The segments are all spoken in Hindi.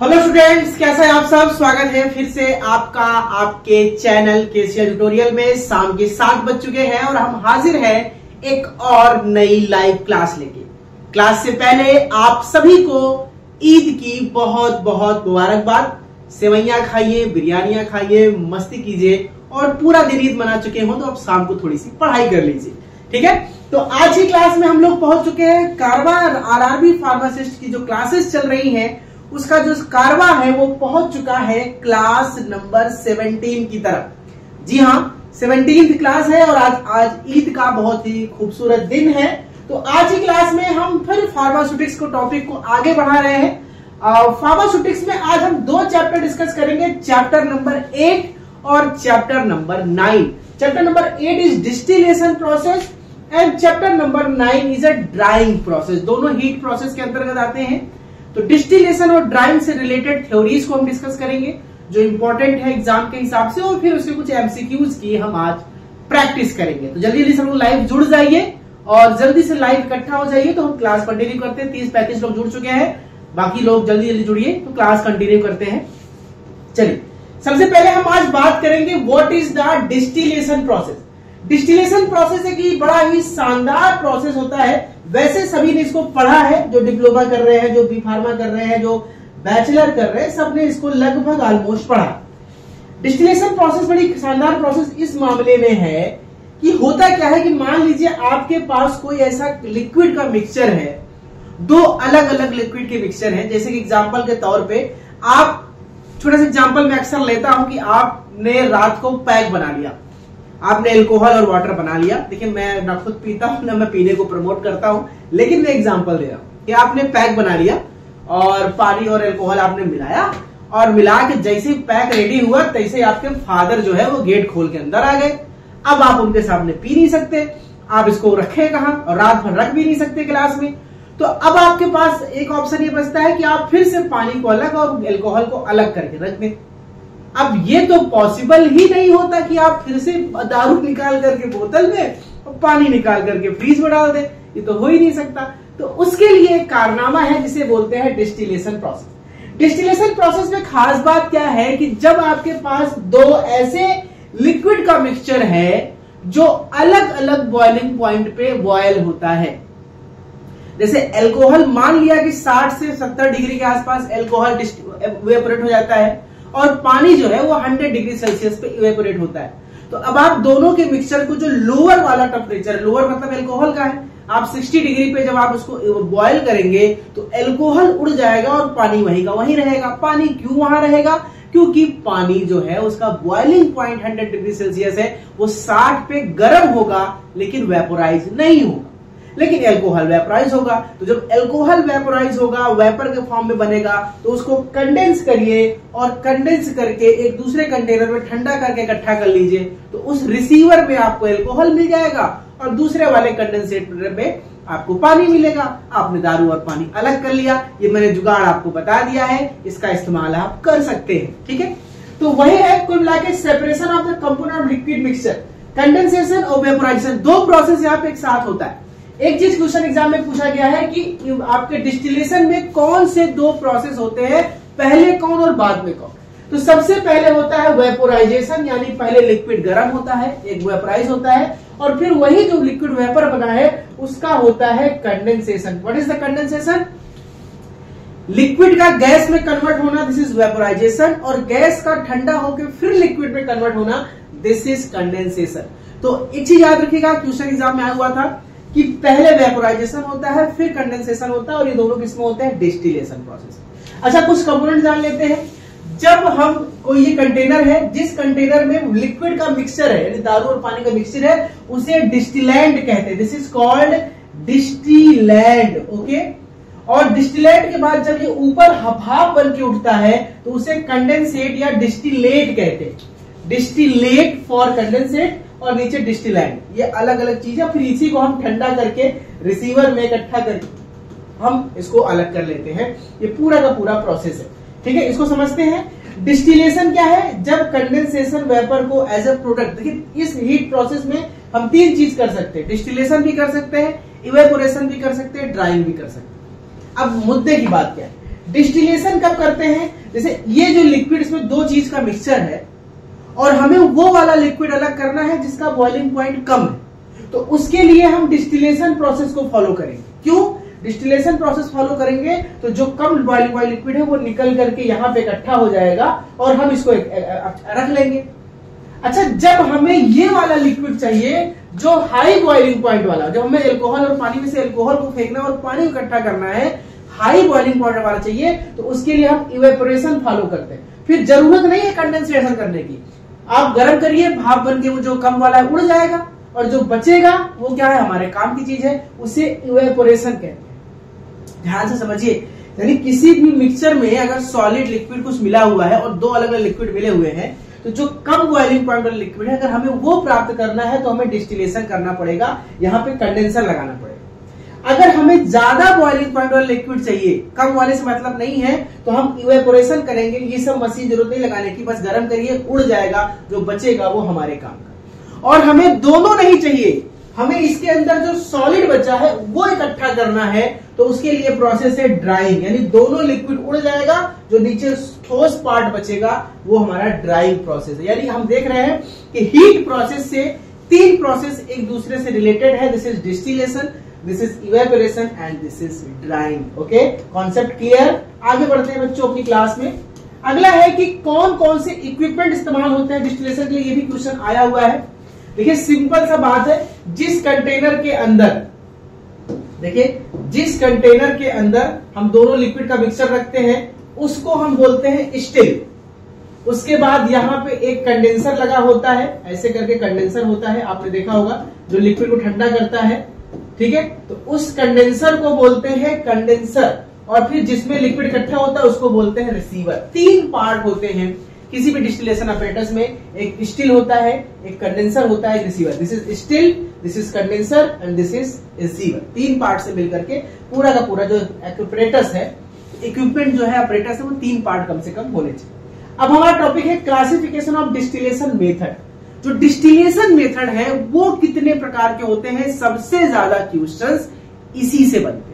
हेलो स्टूडेंट्स, कैसे हैं आप सब। स्वागत है फिर से आपका आपके चैनल केसीआर ट्यूटोरियल में। शाम के 7 बज चुके हैं और हम हाजिर हैं एक और नई लाइव क्लास लेके। क्लास से पहले आप सभी को ईद की बहुत बहुत मुबारकबाद। सेवैयां खाइए, बिरयानियां खाइए, मस्ती कीजिए और पूरा दिन ईद मना चुके हो तो अब शाम को थोड़ी सी पढ़ाई कर लीजिए, ठीक है। तो आज की क्लास में हम लोग पहुंच चुके हैं कारवा आरआरबी फार्मासिस्ट की जो क्लासेस चल रही हैं उसका जो कारवा है वो पहुंच चुका है क्लास नंबर 17 की तरफ। जी हाँ, 17th क्लास है और आज ईद का बहुत ही खूबसूरत दिन है। तो आज की क्लास में हम फिर फार्मास्यूटिक्स को टॉपिक को आगे बढ़ा रहे हैं। फार्मास्यूटिक्स में आज हम 2 चैप्टर डिस्कस करेंगे, चैप्टर नंबर 8 और chapter number 9। Chapter number 8 is distillation process and chapter number 9 is a drawing process. दोनों हीट प्रोसेस के अंतर्गत आते हैं। तो डिस्टिलेशन और ड्राइंग से रिलेटेड थ्योरीज को हम डिस्कस करेंगे जो इंपॉर्टेंट है एग्जाम के हिसाब से, और फिर उसके कुछ एमसीक्यूज की हम आज प्रैक्टिस करेंगे। तो जल्दी जल्दी सब लोग लाइव जुड़ जाइए और जल्दी से लाइव इकट्ठा हो जाइए। तो हम क्लास कंटिन्यू करते हैं। 30-35 लोग जुड़ चुके हैं, बाकी लोग जल्दी जल्दी जुड़िए तो क्लास कंटिन्यू करते हैं। चलिए, सबसे पहले हम आज बात करेंगे what is the distillation process. Distillation process एक बड़ा ही शानदार प्रोसेस होता है। वैसे सभी ने इसको पढ़ा है, जो डिप्लोमा कर रहे हैं, जो बी फार्मा कर रहे हैं, जो बैचलर कर रहे हैं, सबने इसको लगभग ऑलमोस्ट पढ़ा। डिस्टिलेशन प्रोसेस बड़ी शानदार प्रोसेस इस मामले में है कि होता क्या है कि मान लीजिए आपके पास कोई ऐसा लिक्विड का मिक्सचर है, 2 अलग अलग लिक्विड के मिक्सचर है। जैसे कि एग्जांपल के तौर पे आप, छोटा सा एग्जांपल मैं अक्सर लेता हूं कि आपने रात को पैक बना लिया, आपने अल्कोहल और वाटर बना लिया। देखिए, मैं ना खुद पीता हूं ना मैं पीने को प्रमोट करता हूं, लेकिन मैं एग्जांपल दे रहा हूं कि आपने पैक बना लिया और पानी और अल्कोहल आपने मिलाया, और मिला के जैसे ही पैक रेडी हुआ तैसे आपके फादर जो है वो गेट खोल के अंदर आ गए। अब आप उनके सामने पी नहीं सकते, आप इसको रखे कहां और रात भर रख भी नहीं सकते गिलास में। तो अब आपके पास एक ऑप्शन ये बचता है कि आप फिर से पानी को अलग और अल्कोहल को अलग करके रख दें। अब ये तो पॉसिबल ही नहीं होता कि आप फिर से दारू निकाल करके बोतल में और पानी निकाल करके फ्रीज में डाल दें, ये तो हो ही नहीं सकता। तो उसके लिए एक कारनामा है जिसे बोलते हैं डिस्टिलेशन प्रोसेस। डिस्टिलेशन प्रोसेस में खास बात क्या है कि जब आपके पास 2 ऐसे लिक्विड का मिक्सचर है जो अलग अलग बॉइलिंग पॉइंट पे बॉयल होता है। जैसे अल्कोहल, मान लिया कि 60 से 70 डिग्री के आसपास अल्कोहल इवेपोरेट हो जाता है और पानी जो है वो 100 डिग्री सेल्सियस पे इवेपोरेट होता है। तो अब आप दोनों के मिक्सचर को, जो लोअर वाला टेम्परेचर, लोअर मतलब अल्कोहल का है, आप 60 डिग्री पे जब आप उसको बॉयल करेंगे तो अल्कोहल उड़ जाएगा और पानी वहीं का वहीं रहेगा। पानी क्यों वहां रहेगा? क्योंकि पानी जो है उसका बॉइलिंग पॉइंट 100 डिग्री सेल्सियस है, वो 60 पे गर्म होगा लेकिन वेपोराइज नहीं होगा। लेकिन अल्कोहल वेपोराइज होगा। तो जब अल्कोहल वेपोराइज होगा, वेपर के फॉर्म में बनेगा, तो उसको कंडेंस करिए और कंडेंस करके एक दूसरे कंटेनर में ठंडा करके इकट्ठा कर लीजिए। तो उस रिसीवर में आपको अल्कोहल मिल जाएगा और दूसरे वाले कंडेंसेटर में आपको पानी मिलेगा। आपने दारू और पानी अलग कर लिया। ये मैंने जुगाड़ आपको बता दिया है, इसका इस्तेमाल आप कर सकते हैं, ठीक है। तो वही है कुल मिलाकर separation of the component of liquid mixture, condensation और वेपोराइजेशन। 2 प्रोसेस यहाँ पे एक साथ होता है। एक चीज क्वेश्चन एग्जाम में पूछा गया है कि आपके डिस्टिलेशन में कौन से 2 प्रोसेस होते हैं, पहले कौन और बाद में कौन। तो सबसे पहले होता है वेपोराइजेशन, यानी पहले लिक्विड गर्म होता है, एक वेपोराइज होता है, और फिर वही जो लिक्विड वेपर बना है उसका होता है condensation. What is the condensation? Liquid का गैस में कन्वर्ट होना, दिस इज वेपोराइजेशन, और गैस का ठंडा होकर फिर लिक्विड में कन्वर्ट होना, दिस इज कंडेंसेशन। तो एक चीज याद रखिएगा, क्वेश्चन एग्जाम में आया हुआ था कि पहले वेपोराइजेशन होता है फिर कंडेंसेशन होता है, और ये दोनों किसमें होते हैं? Distillation process. अच्छा, कुछ कंपोनेंट जान लेते हैं। जब हम कोई ये कंटेनर है, जिस कंटेनर में लिक्विड का मिक्सचर है, यानी दारू और पानी का मिक्सचर है, उसे डिस्टिलेंट कहते हैं। This is called distillate, okay. और डिस्टिलेंट के बाद जब ये ऊपर भाप बन के उठता है तो उसे कंडेंसेट या डिस्टिलेट कहते हैं। डिस्टिलेट फॉर कंडेंसेट और नीचे डिस्टिलेंट, ये अलग अलग चीजें। फिर इसी को हम ठंडा करके रिसीवर में इकट्ठा करके हम इसको अलग कर लेते हैं। ये पूरा का पूरा प्रोसेस है, ठीक है। इसको समझते हैं। डिस्टिलेशन क्या है? जब कंडेंसेशन वेपर को एज ए प्रोडक्ट, देखिए इस हीट प्रोसेस में हम 3 चीज कर सकते हैं। डिस्टिलेशन भी कर सकते हैं, इवेपोरेशन भी कर सकते हैं, ड्राइंग भी कर सकते हैं। अब मुद्दे की बात क्या है? डिस्टिलेशन कब करते हैं? जैसे ये जो लिक्विड, इसमें दो चीज का मिक्सचर है और हमें वो वाला लिक्विड अलग करना है जिसका बॉइलिंग पॉइंट कम है, तो उसके लिए हम डिस्टिलेशन प्रोसेस को फॉलो करेंगे। क्यों डिस्टिलेशन प्रोसेस फॉलो करेंगे? तो जो कम बॉइलिंग वाला लिक्विड है वो निकल करके यहाँ पे इकट्ठा हो जाएगा और हम इसको रख लेंगे। अच्छा, जब हमें ये वाला लिक्विड चाहिए जो हाई बॉइलिंग पॉइंट वाला, जब हमें अल्कोहल और पानी में से अल्कोहल को फेंकना और पानी इकट्ठा करना है, हाई बॉइलिंग पॉइंट वाला चाहिए, तो उसके लिए हम इवेपोरेशन फॉलो करते हैं। फिर जरूरत नहीं है कंडेंसेशन करने की, आप गर्म करिए, भाप बन के वो जो कम वाला है उड़ जाएगा और जो बचेगा वो क्या है, हमारे काम की चीज है, उसे इवेपोरेशन कहते हैं। ध्यान से समझिए, यानी किसी भी मिक्सचर में अगर सॉलिड लिक्विड कुछ मिला हुआ है और दो अलग अलग लिक्विड मिले हुए हैं, तो जो कम बॉइलिंग पॉइंट वाला लिक्विड है, अगर हमें वो प्राप्त करना है तो हमें डिस्टिलेशन करना पड़ेगा, यहाँ पे कंडेंसर लगाना पड़ेगा। अगर हमें ज्यादा बॉइलिंग पॉइंट वाला लिक्विड चाहिए, कम वाले से मतलब नहीं है, तो हम इवेपोरेशन करेंगे। ये सब मशीन जरूरत नहीं लगाने की, बस गर्म करिए, उड़ जाएगा, जो बचेगा वो हमारे काम का। और हमें दोनों नहीं चाहिए, हमें इसके अंदर जो सॉलिड बचा है वो इकट्ठा करना है, तो उसके लिए प्रोसेस है ड्राइंग, यानी दोनों लिक्विड उड़ जाएगा, जो नीचे ठोस पार्ट बचेगा वो हमारा ड्राइंग प्रोसेस है। यानी हम देख रहे हैं कि हीट प्रोसेस से तीन प्रोसेस एक दूसरे से रिलेटेड है। This is distillation, this is evaporation and this is drawing. Okay, concept clear? आगे बढ़ते हैं बच्चों अपनी क्लास में। अगला है कि कौन कौन से इक्विपमेंट इस्तेमाल होते हैं डिस्टिलेशन के लिए, ये भी क्वेश्चन आया हुआ है। देखिए सिंपल सा बात है, जिस कंटेनर के अंदर, देखिए जिस कंटेनर के अंदर हम दोनों लिक्विड का मिक्सचर रखते हैं उसको हम बोलते हैं स्टिल। उसके बाद यहाँ पे एक कंडेंसर लगा होता है, ऐसे करके कंडेंसर होता है, आपने देखा होगा, जो लिक्विड को ठंडा करता है। ठीक है, तो उस कंडेंसर को बोलते हैं कंडेंसर, और फिर जिसमें लिक्विड इकट्ठा होता है उसको बोलते हैं रिसीवर। तीन पार्ट होते हैं किसी भी डिस्टिलेशन अपरेटस में, एक स्टिल होता है, एक कंडेंसर होता है, एक receiver. This is still, this is condenser and this is receiver. तीन पार्ट से मिलकर के पूरा का पूरा जो अपरेटस है, इक्विपमेंट जो है अपरेटस है, वो तीन पार्ट कम से कम होने चाहिए। अब हमारा टॉपिक है क्लासिफिकेशन ऑफ डिस्टिलेशन मेथड। जो डिस्टिलेशन मेथड है वो कितने प्रकार के होते हैं, सबसे ज्यादा क्वेश्चंस इसी से बनते हैं।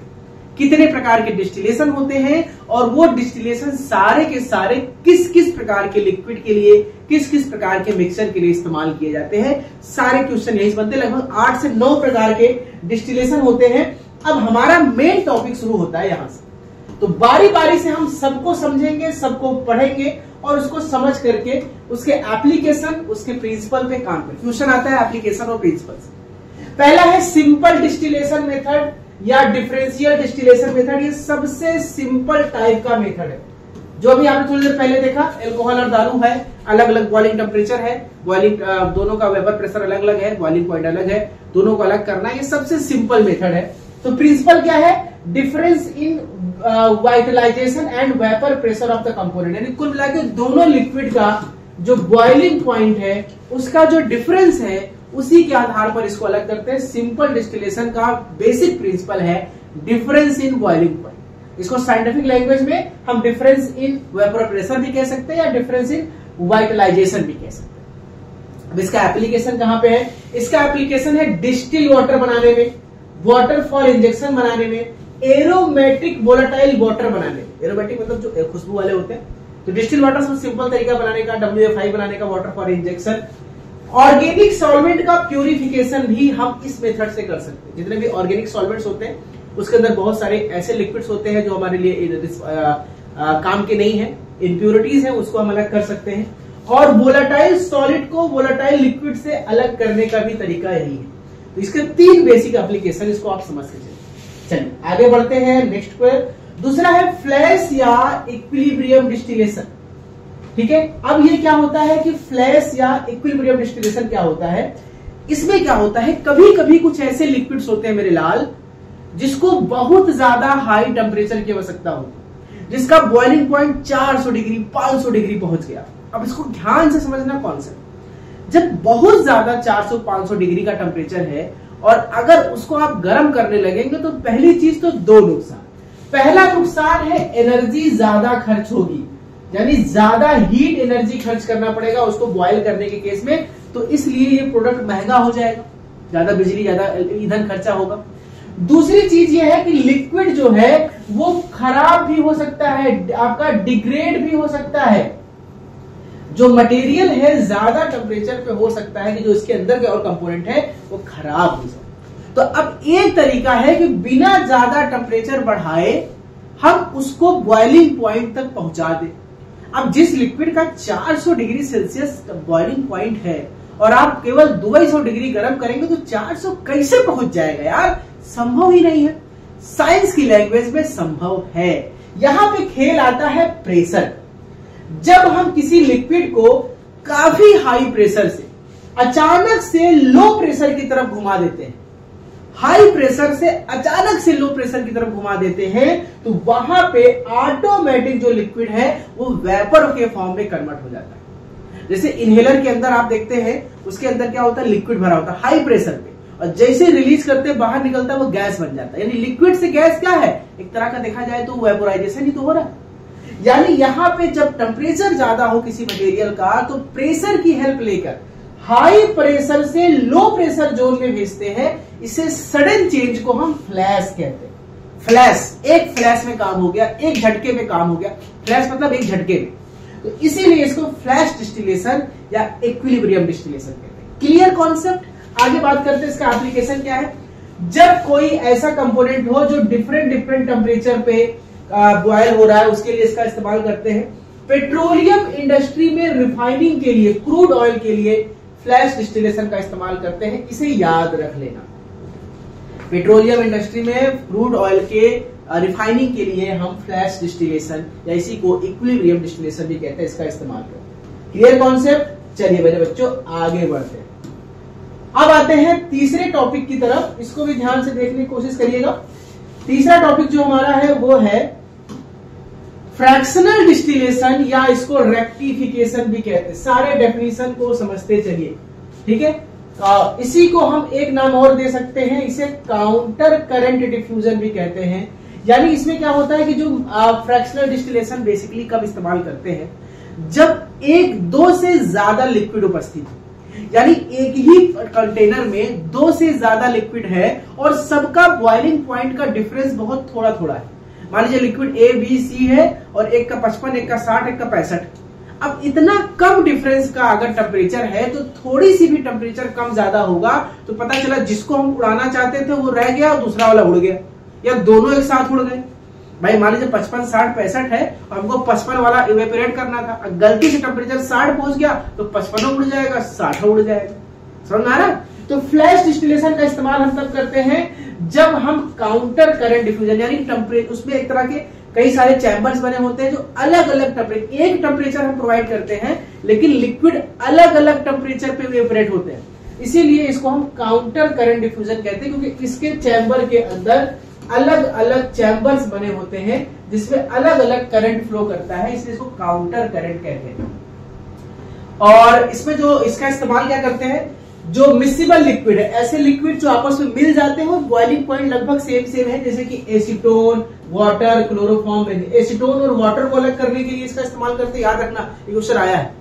कितने प्रकार के डिस्टिलेशन होते हैं और वो डिस्टिलेशन सारे के सारे किस किस प्रकार के लिक्विड के लिए, किस किस प्रकार के मिक्सचर के लिए इस्तेमाल किए जाते हैं, सारे क्वेश्चन यही से बनते हैं। लगभग 8 से 9 प्रकार के डिस्टिलेशन होते हैं। अब हमारा मेन टॉपिक शुरू होता है यहां से, तो बारी बारी से हम सबको समझेंगे, सबको पढ़ेंगे और उसको समझ करके उसके एप्लीकेशन, उसके प्रिंसिपल पे काम करें। क्वेश्चन आता है एप्लीकेशन और प्रिंसिपल से। पहला है सिंपल डिस्टिलेशन मेथड या डिफरेंशियल डिस्टिलेशन मेथड। ये सबसे सिंपल टाइप का मेथड है, जो अभी आपने थोड़ी देर पहले देखा। अल्कोहल और दारू है, अलग अलग बॉइलिंग टेम्परेचर है, बॉइलिंग दोनों का वेपर प्रेशर अलग अलग है, बॉइलिंग पॉइंट अलग है, दोनों को अलग करना है। ये सबसे सिंपल मेथड है। तो प्रिंसिपल क्या है? Difference in volatilization and vapour pressure of the component, यानी कुल मिलाकर दोनों लिक्विड का जो बॉइलिंग पॉइंट है उसका जो डिफरेंस है उसी के आधार पर इसको अलग करते हैं। सिंपल डिस्टिलेशन का बेसिक प्रिंसिपल है डिफरेंस इन बॉइलिंग पॉइंट। इसको साइंटिफिक लैंग्वेज में हम डिफरेंस इन वेपर प्रेशर भी कह सकते हैं या डिफरेंस इन वाइटलाइजेशन भी कह सकते हैं। अब इसका एप्लीकेशन कहां पे है? इसका एप्लीकेशन है डिस्टिल वाटर बनाने में, वाटर फॉर इंजेक्शन बनाने में, एरोमेटिक वोलेटाइल वाटर बनाने में। एरोमेटिक मतलब जो खुशबू वाले होते हैं। तो डिस्टिल वाटर सबसे सिंपल तरीका बनाने का, WFI बनाने का, water for injection. Organic solvent का प्यूरिफिकेशन भी हम इस मेथड से कर सकते हैं। जितने भी ऑर्गेनिक सॉल्वेंट्स होते हैं उसके अंदर बहुत सारे ऐसे लिक्विड्स होते हैं जो हमारे लिए काम के नहीं है, इम्प्यूरिटीज है, उसको हम अलग कर सकते हैं। और वोलेटाइल सॉलिड को वोलेटाइल लिक्विड से अलग करने का भी तरीका यही है। तो इसके 3 बेसिक एप्लीकेशन, इसको आप समझ के चलिए आगे बढ़ते हैं। नेक्स्ट क्वेश्चन दूसरा है फ्लैश या इक्विलिब्रियम डिस्टिलेशन। ठीक है, अब ये क्या होता है कि फ्लैश या इक्विलिब्रियम डिस्टिलेशन क्या होता है? इसमें क्या होता है, कभी कभी कुछ ऐसे लिक्विड्स होते हैं मेरे लाल जिसको बहुत ज्यादा हाई टेम्परेचर की आवश्यकता होती है, जिसका बॉइलिंग पॉइंट 400 डिग्री 500 डिग्री पहुंच गया। अब इसको ध्यान से समझना कॉन्सेप्ट। जब बहुत ज्यादा 400-500 डिग्री का टेम्परेचर है और अगर उसको आप गर्म करने लगेंगे तो पहली चीज तो 2 नुकसान। पहला नुकसान है एनर्जी ज्यादा खर्च होगी, यानी ज्यादा हीट एनर्जी खर्च करना पड़ेगा उसको बॉयल करने के केस में, तो इसलिए ये प्रोडक्ट महंगा हो जाएगा, ज्यादा बिजली, ज्यादा ईंधन खर्चा होगा। दूसरी चीज ये है कि लिक्विड जो है वो खराब भी हो सकता है, आपका डिग्रेड भी हो सकता है। जो मटेरियल है ज्यादा टेम्परेचर पे हो सकता है कि जो इसके अंदर के और कंपोनेंट है वो खराब हो सकता है। तो अब एक तरीका है कि बिना ज्यादा टेम्परेचर बढ़ाए हम उसको बॉइलिंग पॉइंट तक पहुंचा दें। अब जिस लिक्विड का 400 डिग्री सेल्सियस बॉइलिंग पॉइंट है और आप केवल 250 डिग्री गर्म करेंगे तो 400 कैसे पहुंच जाएगा यार, संभव ही नहीं है। साइंस की लैंग्वेज में संभव है। यहां पे खेल आता है प्रेशर। जब हम किसी लिक्विड को काफी हाई प्रेशर से अचानक से लो प्रेशर की तरफ घुमा देते हैं, हाई प्रेशर से अचानक से लो प्रेशर की तरफ घुमा देते हैं, तो वहां पे ऑटोमेटिक जो लिक्विड है वो वेपर के फॉर्म में कन्वर्ट हो जाता है। जैसे इनहेलर के अंदर आप देखते हैं उसके अंदर क्या होता है, लिक्विड भरा होता है हाई प्रेशर पे, और जैसे रिलीज करते हैं बाहर निकलता है वो गैस बन जाता है। यानी लिक्विड से गैस क्या है, एक तरह का देखा जाए तो वेपोराइजेशन ही तो हो रहा है। यानी यहां पे जब टेम्परेचर ज्यादा हो किसी मटेरियल का तो प्रेशर की हेल्प लेकर हाई प्रेशर से लो प्रेशर जोन में भेजते हैं। इसे सडन चेंज को हम फ्लैश कहते हैं। फ्लैश, एक फ्लैश में काम हो गया, एक झटके में काम हो गया। फ्लैश मतलब एक झटके में, तो इसीलिए इसको फ्लैश डिस्टिलेशन या इक्विलिब्रियम डिस्टिलेशन कहते हैं। Clear concept. आगे बात करते हैं इसका एप्लीकेशन क्या है। जब कोई ऐसा कंपोनेंट हो जो डिफरेंट टेम्परेचर पे बॉयल हो रहा है, उसके लिए इसका इस्तेमाल करते हैं। पेट्रोलियम इंडस्ट्री में रिफाइनिंग के लिए, क्रूड ऑयल के लिए फ्लैश डिस्टिलेशन का इस्तेमाल करते हैं। इसे याद रख लेना। पेट्रोलियम इंडस्ट्री में क्रूड ऑयल के रिफाइनिंग के लिए हम फ्लैश डिस्टिलेशन या इसी को इक्विलिब्रियम डिस्टिलेशन भी कहते हैं, इसका इस्तेमाल करते हैं। Clear concept. चलिए मेरे बच्चों आगे बढ़ते हैं। अब आते हैं तीसरे टॉपिक की तरफ, इसको भी ध्यान से देखने की कोशिश करिएगा। तीसरा टॉपिक जो हमारा है वो है फ्रैक्शनल डिस्टिलेशन या इसको रेक्टिफिकेशन भी कहते हैं। सारे डेफिनेशन को समझते चलिए, ठीक है। इसी को हम एक नाम और दे सकते हैं, इसे काउंटर करंट डिफ्यूजन भी कहते हैं। यानी इसमें क्या होता है कि जो फ्रैक्शनल डिस्टिलेशन बेसिकली कब इस्तेमाल करते हैं, जब एक दो से ज्यादा लिक्विड उपस्थित है। यानी एक ही कंटेनर में दो से ज्यादा लिक्विड है और सबका बॉइलिंग पॉइंट का डिफरेंस बहुत थोड़ा थोड़ा है। मान लीजिए लिक्विड ए बी सी है और एक का 55, एक का 60, एक का 65। अब इतना कम डिफरेंस का अगर टेम्परेचर है तो थोड़ी सी भी टेम्परेचर कम ज्यादा होगा तो पता चला जिसको हम उड़ाना चाहते थे वो रह गया और दूसरा वाला उड़ गया, या दोनों एक साथ उड़ गए। भाई मान लीजिए 55, 60, 65 है और हमको 55 वाला इवेपोरेट करना था, गलती से टेम्परेचर 60 पहुंच गया तो 55 उड़ जाएगा, 60 उड़ जाएगा। समझ में आ रहा? तो फ्लैश डिस्टिलेशन का इस्तेमाल हम तब करते हैं जब हम काउंटर करंट डिफ्यूजन, यानी टेम्परेचर, उसमें एक तरह के कई सारे चैम्बर्स बने होते हैं जो अलग अलग टेम्परेचर, एक टेम्परेचर हम प्रोवाइड करते हैं लेकिन लिक्विड अलग अलग टेम्परेचर पे इवेपोरेट होते हैं। इसीलिए इसको हम काउंटर करंट डिफ्यूजन कहते हैं, क्योंकि इसके चैम्बर के अंदर अलग अलग चैम्बर्स बने होते हैं जिसमें अलग अलग करंट फ्लो करता है, इसलिए इसको काउंटर करंट कहते हैं। और इसमें जो इसका इस्तेमाल क्या करते हैं, जो मिसिबल लिक्विड है, ऐसे लिक्विड जो आपस में मिल जाते हैं और बॉइलिंग पॉइंट लगभग सेम है, जैसे कि एसीटोन, वाटर, क्लोरोफॉर्म। एसीटोन और वाटर को अलग करने के लिए इसका इस्तेमाल करते हैं। याद रखना, ये क्वेश्चन आया है,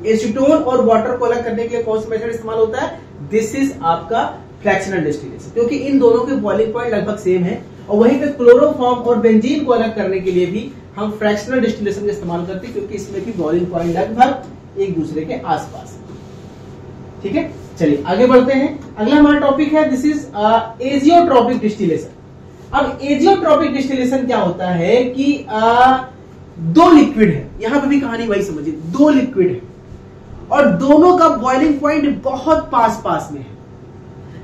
एसीटोन और वाटर को अलग करने के लिए कौन सा मेथड इस्तेमाल होता है, दिस इज आपका फ्रैक्शनल डिस्टिलेशन, क्योंकि इन दोनों के बॉइलिंग पॉइंट लगभग सेम है। और वहीं पे क्लोरोफॉर्म और बेंजीन को अलग करने के लिए भी हम फ्रैक्शनल डिस्टिलेशन का इस्तेमाल करते हैं, क्योंकि इसमें भी बॉइलिंग पॉइंट लगभग एक दूसरे के आसपास है। ठीक है, चलिए आगे बढ़ते हैं। अगला हमारा टॉपिक है, दिस इज एजियोट्रॉपिक डिस्टिलेशन। अब एजियोट्रॉपिक डिस्टिलेशन क्या होता है कि दो लिक्विड है, यहां पे भी कहानी वही समझिए, दो लिक्विड है और दोनों का बॉइलिंग पॉइंट बहुत पास पास में है।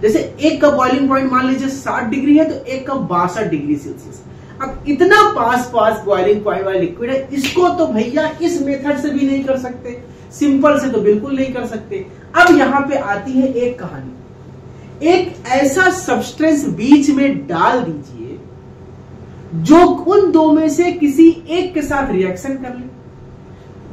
जैसे एक का बॉइलिंग पॉइंट मान लीजिए 60 डिग्री है तो एक का 62 डिग्री सेल्सियस। अब इतना पास पास बॉइलिंग पॉइंट वाला लिक्विड है, इसको तो भैया इस मेथड से भी नहीं कर सकते, सिंपल से तो बिल्कुल नहीं कर सकते। अब यहां पे आती है एक कहानी, एक ऐसा सब्सटेंस बीच में डाल दीजिए जो उन दो में से किसी एक के साथ रिएक्शन कर ले।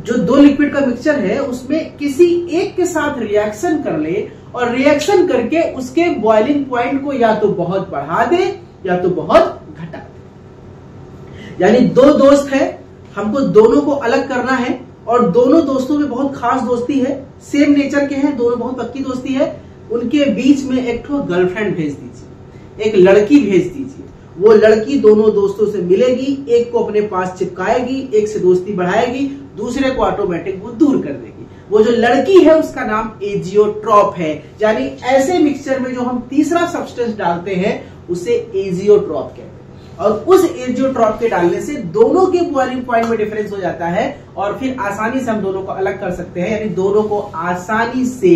जो दो लिक्विड का मिक्सचर है उसमें किसी एक के साथ रिएक्शन कर ले और रिएक्शन करके उसके बॉइलिंग पॉइंट को या तो बहुत बढ़ा दे या तो बहुत घटा दे। यानी दो दोस्त है, हमको दोनों को अलग करना है और दोनों दोस्तों में बहुत खास दोस्ती है, सेम नेचर के हैं, दोनों बहुत पक्की दोस्ती है, उनके बीच में एक ठो गर्लफ्रेंड भेज दीजिए। एक लड़की भेज दीजिए, वो लड़की दोनों दोस्तों से मिलेगी, एक को अपने पास चिपकाएगी, एक से दोस्ती बढ़ाएगी, दूसरे को ऑटोमेटिक वो दूर कर देगी। वो जो लड़की है उसका नाम एजियोट्रॉप है। यानी ऐसे मिक्सचर में जो हम तीसरा सब्सटेंस डालते हैं उसे एजियोट्रॉप कहते हैं, और उस एजियोट्रॉप के डालने से दोनों के बॉइलिंग पॉइंट में डिफरेंस हो जाता है और फिर आसानी से हम दोनों को अलग कर सकते हैं, यानी दोनों को आसानी से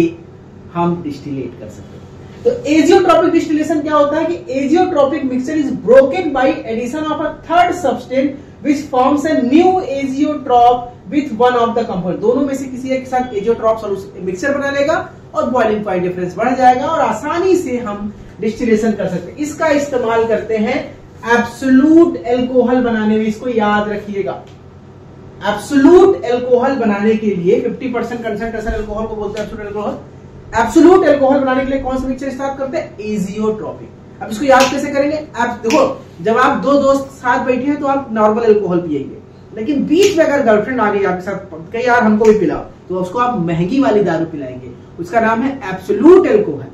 हम डिस्टिलेट कर सकते हैं। तो एजियोट्रॉपिक डिस्टिलेशन क्या होता है कि azeotropic mixture is broken by addition of a third substance which forms a new azeotrope with one of the compound. दोनों में से किसी एक साथ एजियोट्रॉप सॉल्यूशन मिक्सचर बना लेगा और बॉइलिंग पॉइंट डिफरेंस बढ़ जाएगा और आसानी से हम डिस्टिलेशन कर सकते हैं। इसका इस्तेमाल करते हैं एब्सोल्यूट एल्कोहल बनाने में, इसको याद रखिएगा। एब्सोल्यूट एल्कोहल बनाने के लिए 50% कंसंट्रेशन एल्कोहल को बोलते हैं एब्सोल्यूट एल्कोहल। एब्सोल्यूट एल्कोहल बनाने के लिए कौन सा मिक्सचर इस्तेमाल करते हैं? एजियोट्रॉपिक। अब इसको याद कैसे करेंगे? आप देखो, जब आप दो दोस्त साथ बैठे हैं तो आप नॉर्मल एल्कोहल पिएंगे, लेकिन बीच में अगर गर्लफ्रेंड आ गई आपके साथ, कहीं यार हमको भी पिलाओ, तो उसको आप महंगी वाली दारू पिलाएंगे, उसका नाम है एब्सोल्यूट एल्कोहल।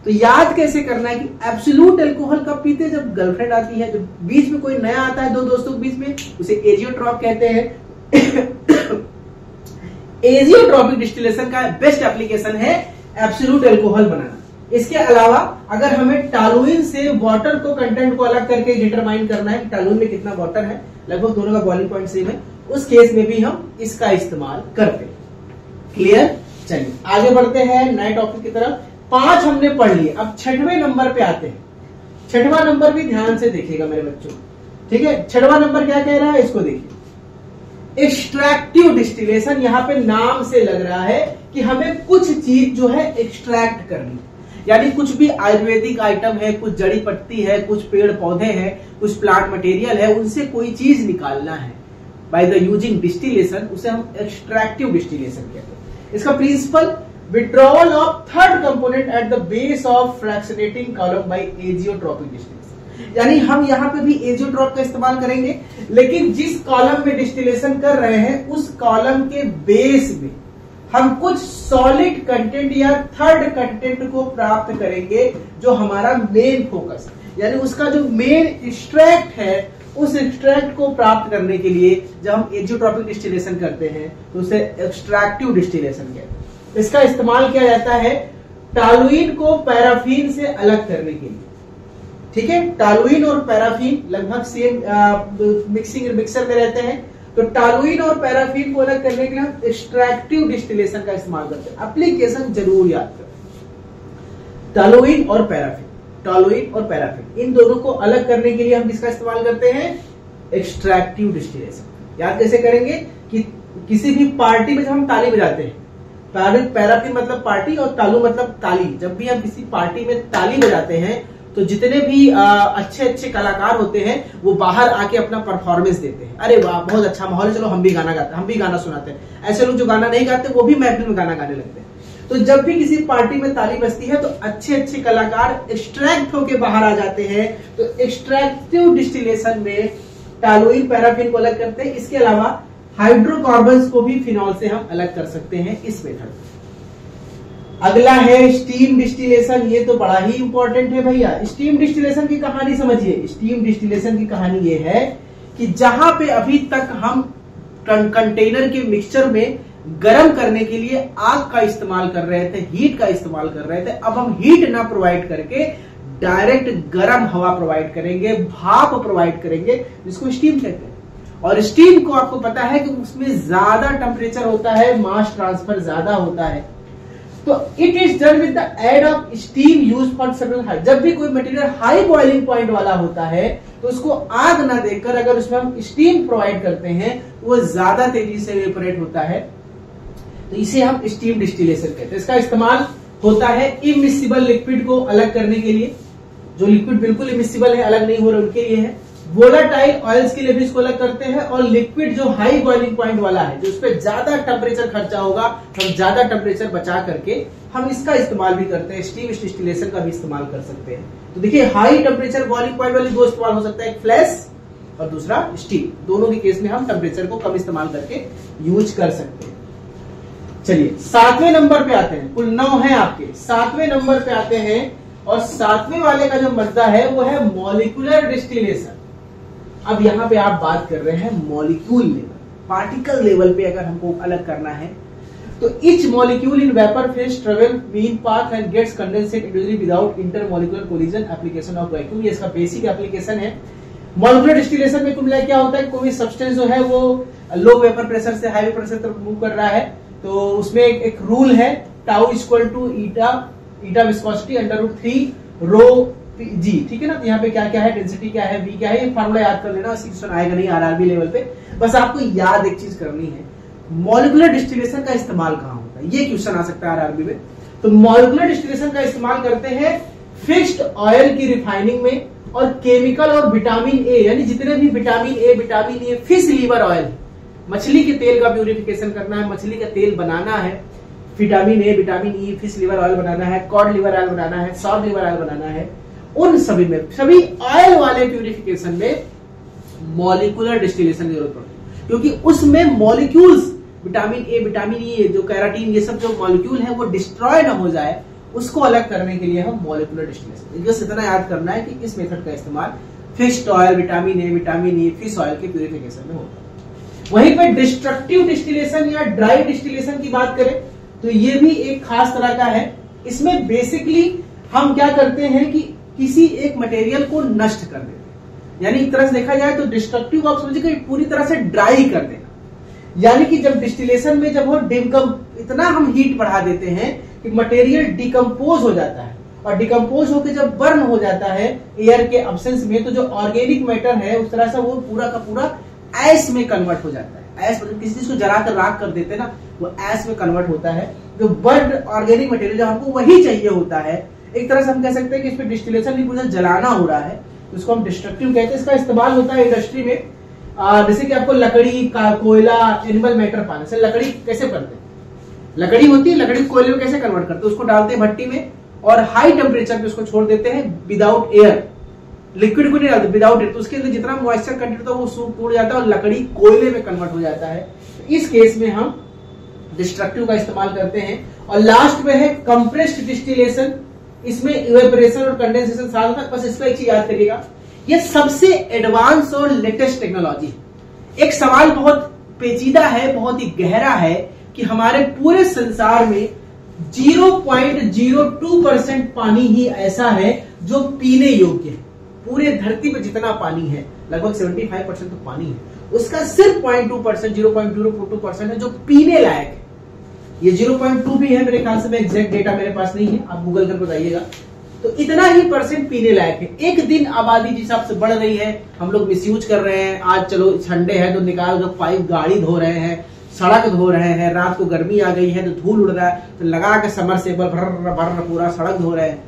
तो याद कैसे करना है कि एब्सोल्यूट एल्कोहल कब पीते हैं? जब गर्लफ्रेंड आती है, जब बीच में कोई नया आता है दो दोस्तों के बीच में, उसे एजियोट्रॉप कहते हैं। एजियोट्रॉपिक डिस्टिलेशन का बेस्ट एप्लीकेशन है एब्सोल्यूट एल्कोहल बनाना। इसके अलावा अगर हमें टॉलुइन से वाटर को कंटेंट को अलग करके डिटरमाइन करना है कि टॉलुइन में कितना वाटर है, लगभग दोनों का बॉइलिंग पॉइंट सेम है, उस केस में भी हम इसका इस्तेमाल करते हैं। क्लियर? चलिए आगे बढ़ते हैं नए टॉपिक की तरफ। 5 हमने पढ़ लिए, अब 6वें नंबर पे आते हैं। 6वां नंबर भी ध्यान से देखिएगा मेरे बच्चों, ठीक है? 6वां नंबर क्या कह रहा है, इसको देखिए। एक्सट्रैक्टिव डिस्टिलेशन, यहां पे नाम से लग रहा है कि हमें कुछ चीज जो है एक्सट्रैक्ट करनी, यानी कुछ भी आयुर्वेदिक आइटम है, कुछ जड़ी पत्ती है, कुछ पेड़ पौधे हैं, कुछ प्लांट मटेरियल है, उनसे कोई चीज निकालना है बाय द यूजिंग डिस्टिलेशन, उसे हम एक्सट्रैक्टिव डिस्टिलेशन कहते हैं। इसका principle withdrawal of third component at the base of fractionating column by azeotropic distillation. यानी हम यहाँ पे भी एजियोट्रॉप का इस्तेमाल करेंगे, लेकिन जिस कॉलम में डिस्टिलेशन कर रहे हैं उस कॉलम के बेस में हम कुछ सॉलिड कंटेंट या थर्ड कंटेंट को प्राप्त करेंगे, जो हमारा मेन फोकस, यानी उसका जो मेन एक्सट्रैक्ट है, उस एक्सट्रैक्ट को प्राप्त करने के लिए जब हम एजियोट्रॉपिक डिस्टिलेशन करते हैं तो उसे एक्सट्रैक्टिव डिस्टिलेशन कहते हैं। इसका इस्तेमाल किया जाता है टॉलुइन को पैराफिन से अलग करने के लिए, ठीक है? टॉलुइन और पैराफिन लगभग सेम मिक्सर में रहते हैं, तो टॉलुइन और पैराफिन को अलग करने के लिए हम एक्सट्रैक्टिव डिस्टिलेशन का इस्तेमाल करते हैं। एप्लीकेशन जरूर याद करें, टॉलुइन और पैराफिन, टॉलुइन और पैराफिन, इन दोनों को अलग करने के लिए हम किसका इस्तेमाल करते हैं? Extractive distillation. याद कैसे करेंगे कि किसी भी पार्टी में जब हम ताली बजाते हैं, पैराफिन मतलब पार्टी और तालू मतलब ताली, जब भी हम किसी पार्टी में ताली बजाते हैं तो जितने भी अच्छे अच्छे कलाकार होते हैं वो बाहर आके अपना परफॉर्मेंस देते हैं। अरे वाह, बहुत अच्छा माहौल है, चलो हम भी गाना गाते हैं, हम भी गाना सुनाते हैं। ऐसे लोग जो गाना नहीं गाते वो भी महफिल में गाना गाने लगते हैं। तो जब भी किसी पार्टी में ताली बजती है तो अच्छे अच्छे कलाकार एक्सट्रैक्ट होके बाहर आ जाते हैं। तो एक्सट्रैक्टिव डिस्टिलेशन में टॉलुइन पैराफिन को अलग करते हैं। इसके अलावा हाइड्रोकार्बन्स को भी फिनॉल से हम अलग कर सकते हैं इस मेथड। अगला है स्टीम डिस्टिलेशन। ये तो बड़ा ही इंपॉर्टेंट है भैया। स्टीम डिस्टिलेशन की कहानी समझिए। स्टीम डिस्टिलेशन की कहानी ये है कि जहां पे अभी तक हम कंटेनर के मिक्सचर में गर्म करने के लिए आग का इस्तेमाल कर रहे थे, हीट का इस्तेमाल कर रहे थे, अब हम हीट ना प्रोवाइड करके डायरेक्ट गर्म हवा प्रोवाइड करेंगे, भाप प्रोवाइड करेंगे, जिसको स्टीम कहते हैं। और स्टीम को आपको पता है कि उसमें ज्यादा टेम्परेचर होता है, मास ट्रांसफर ज्यादा होता है। तो it is done with the aid of steam use for several high. जब भी कोई मटेरियल हाई बॉइलिंग पॉइंट वाला होता है तो उसको आग ना देकर अगर उसमें हम स्टीम प्रोवाइड करते हैं वो ज्यादा तेजी से इवेपोरेट होता है, तो इसे हम स्टीम डिस्टिलेशन कहते हैं। इसका इस्तेमाल होता है इमिसिबल लिक्विड को अलग करने के लिए। जो लिक्विड बिल्कुल इमिसिबल है, अलग नहीं हो रहे, उनके लिए है। वोलाटाइल ऑयल्स के लिए भी इसको अलग करते हैं। और लिक्विड जो हाई बॉइलिंग पॉइंट वाला है, जो उस पर ज्यादा टेम्परेचर खर्चा होगा, हम ज्यादा टेम्परेचर बचा करके हम इसका इस्तेमाल भी करते हैं। स्टीम डिस्टिलेशन का भी इस्तेमाल कर सकते हैं। तो देखिए, हाई टेम्परेचर बॉइलिंग पॉइंट वाली दो इस्तेमाल हो सकता है, एक फ्लैश और दूसरा स्टीम। दोनों के केस में हम टेम्परेचर को कम इस्तेमाल करके यूज कर सकते हैं। चलिए 7वें नंबर पे आते हैं। कुल 9 है आपके। 7वें नंबर पे आते हैं और सातवें वाले का जो मुद्दा है वो है मॉलिक्यूलर डिस्टिलेशन। अब यहां पे आप बात कर रहे हैं मॉलिक्यूल लेवल, पार्टिकल लेवल पे अगर हमको अलग करना है तो each molecule in vapor phase travel mean path and gets condensate individually without intermolecular collision application of vacuum। ये इसका बेसिक एप्लीकेशन है। मॉलिक्यूलर डिस्टिलेशन में कुल क्या होता है, कोई सब्सटेंस जो है वो लो वेपर प्रेशर से हाई प्रेशर तक मूव कर रहा है, तो उसमें एक रूल है tau equal to eta viscosity √3 rho g, ठीक है ना। तो यहाँ पे क्या क्या है, डेंसिटी क्या है, वी क्या है, ये फार्मूला याद कर लेना, क्वेश्चन आएगा नहीं आरआरबी लेवल पे। बस आपको याद एक चीज करनी है, मॉलिक्यूलर डिस्टिलेशन का इस्तेमाल कहां होता है, ये क्वेश्चन आ सकता है आरआरबी में। तो मॉलिक्यूलर डिस्टिलेशन का इस्तेमाल करते हैं फिक्स्ड ऑयल की रिफाइनिंग में, और केमिकल और विटामिन ए, यानी जितने भी vitamin A fish liver oil, मछली के तेल का प्यूरिफिकेशन करना है, मछली का तेल बनाना है, vitamin A, vitamin E, fish liver oil बनाना है, कॉड लीवर ऑयल बनाना है, सॉल्ट लीवर ऑयल बनाना है, उन सभी में, सभी ऑयल वाले प्यूरिफिकेशन में मॉलिक्यूलर डिस्टिलेशन की जरूरत पड़ती है, क्योंकि उसमें मॉलिक्यूल्स विटामिन ए, विटामिन ई, जो कैराटीन, ये सब जो मॉलिक्यूल है वो डिस्ट्रॉय ना हो जाए, उसको अलग करने के लिए हम मॉलिक्यूलर डिस्टिलेशन, बस इतना याद करना है कि इस मेथड का इस्तेमाल fish oil, vitamin A, vitamin E, fish oil के प्यूरिफिकेशन में होता है। वहीं पे डिस्ट्रक्टिव डिस्टिलेशन या ड्राई डिस्टिलेशन की बात करें तो ये भी एक खास तरह का है। इसमें बेसिकली हम क्या करते हैं कि किसी एक मटेरियल को नष्ट कर देते हैं, यानी एक तरह से देखा जाए तो डिस्ट्रक्टिव आप समझिए कि पूरी तरह से ड्राई कर देना, यानी कि जब डिस्टिलेशन में जब वो इतना हम हीट बढ़ा देते हैं कि मटेरियल डिकम्पोज हो जाता है, और डिकम्पोज होकर जब बर्न हो जाता है एयर के अब्सेंस में, तो जो ऑर्गेनिक मैटर है उस तरह से वो पूरा का पूरा ऐश में कन्वर्ट हो जाता है। ऐश मतलब किसी चीज को जलाकर राख कर देते हैं ना, वो ऐश में कन्वर्ट होता है। जो बर्न ऑर्गेनिक मटेरियल जो हमको वही चाहिए होता है, एक तरह से हम कह सकते हैं कि इसमें डिस्टिलेशन भी पूरा जलाना हो रहा है, तो उसको हम डिस्ट्रक्टिव कहते हैं। इसका इस्तेमाल होता है इंडस्ट्री में, जैसे कि आपको लकड़ी का, कोयला, एनिमल मैटर पाने से लकड़ी कैसे बनते हैं, लकड़ी होती है, लकड़ी कोयले में कैसे कन्वर्ट करते हैं, उसको डालते हैं भट्टी में और हाई टेम्परेचर पे उसको छोड़ देते हैं विदाउट एयर, लिक्विड को नहीं डालते, विदाउट एयर, तो उसके अंदर जितना मॉइस्चर कंटेंट होता है वो सूख टूट जाता है और लकड़ी कोयले में कन्वर्ट हो जाता है। तो इस केस में हम डिस्ट्रक्टिव का इस्तेमाल करते हैं। और लास्ट में है कंप्रेस्ड डिस्टिलेशन, इसमें इवेपोरेशन और कंडेंसेशन साथ होता है। बस इसका एक चीज याद करिएगा, ये सबसे एडवांस और लेटेस्ट टेक्नोलॉजी है। एक सवाल बहुत पेचीदा है, बहुत ही गहरा है कि हमारे पूरे संसार में 0.02% पानी ही ऐसा है जो पीने योग्य है। पूरे धरती पे जितना पानी है, लगभग 75% तो पानी है, उसका सिर्फ 0.2% है जो पीने लायक है। ये 0.2 भी है मेरे ख्याल से, मैं एग्जैक्ट डेटा मेरे पास नहीं है, आप गूगल कर बताइएगा। तो इतना ही परसेंट पीने लायक है। एक दिन आबादी जिस हिसाब से बढ़ रही है, हम लोग मिसयूज कर रहे हैं। आज चलो संडे है तो निकाल दो पाइप, गाड़ी धो रहे हैं, सड़क धो रहे हैं, रात को गर्मी आ गई है तो धूल उड़ रहा है, तो लगा के समरसेबल भर भर पूरा सड़क धो रहे हैं।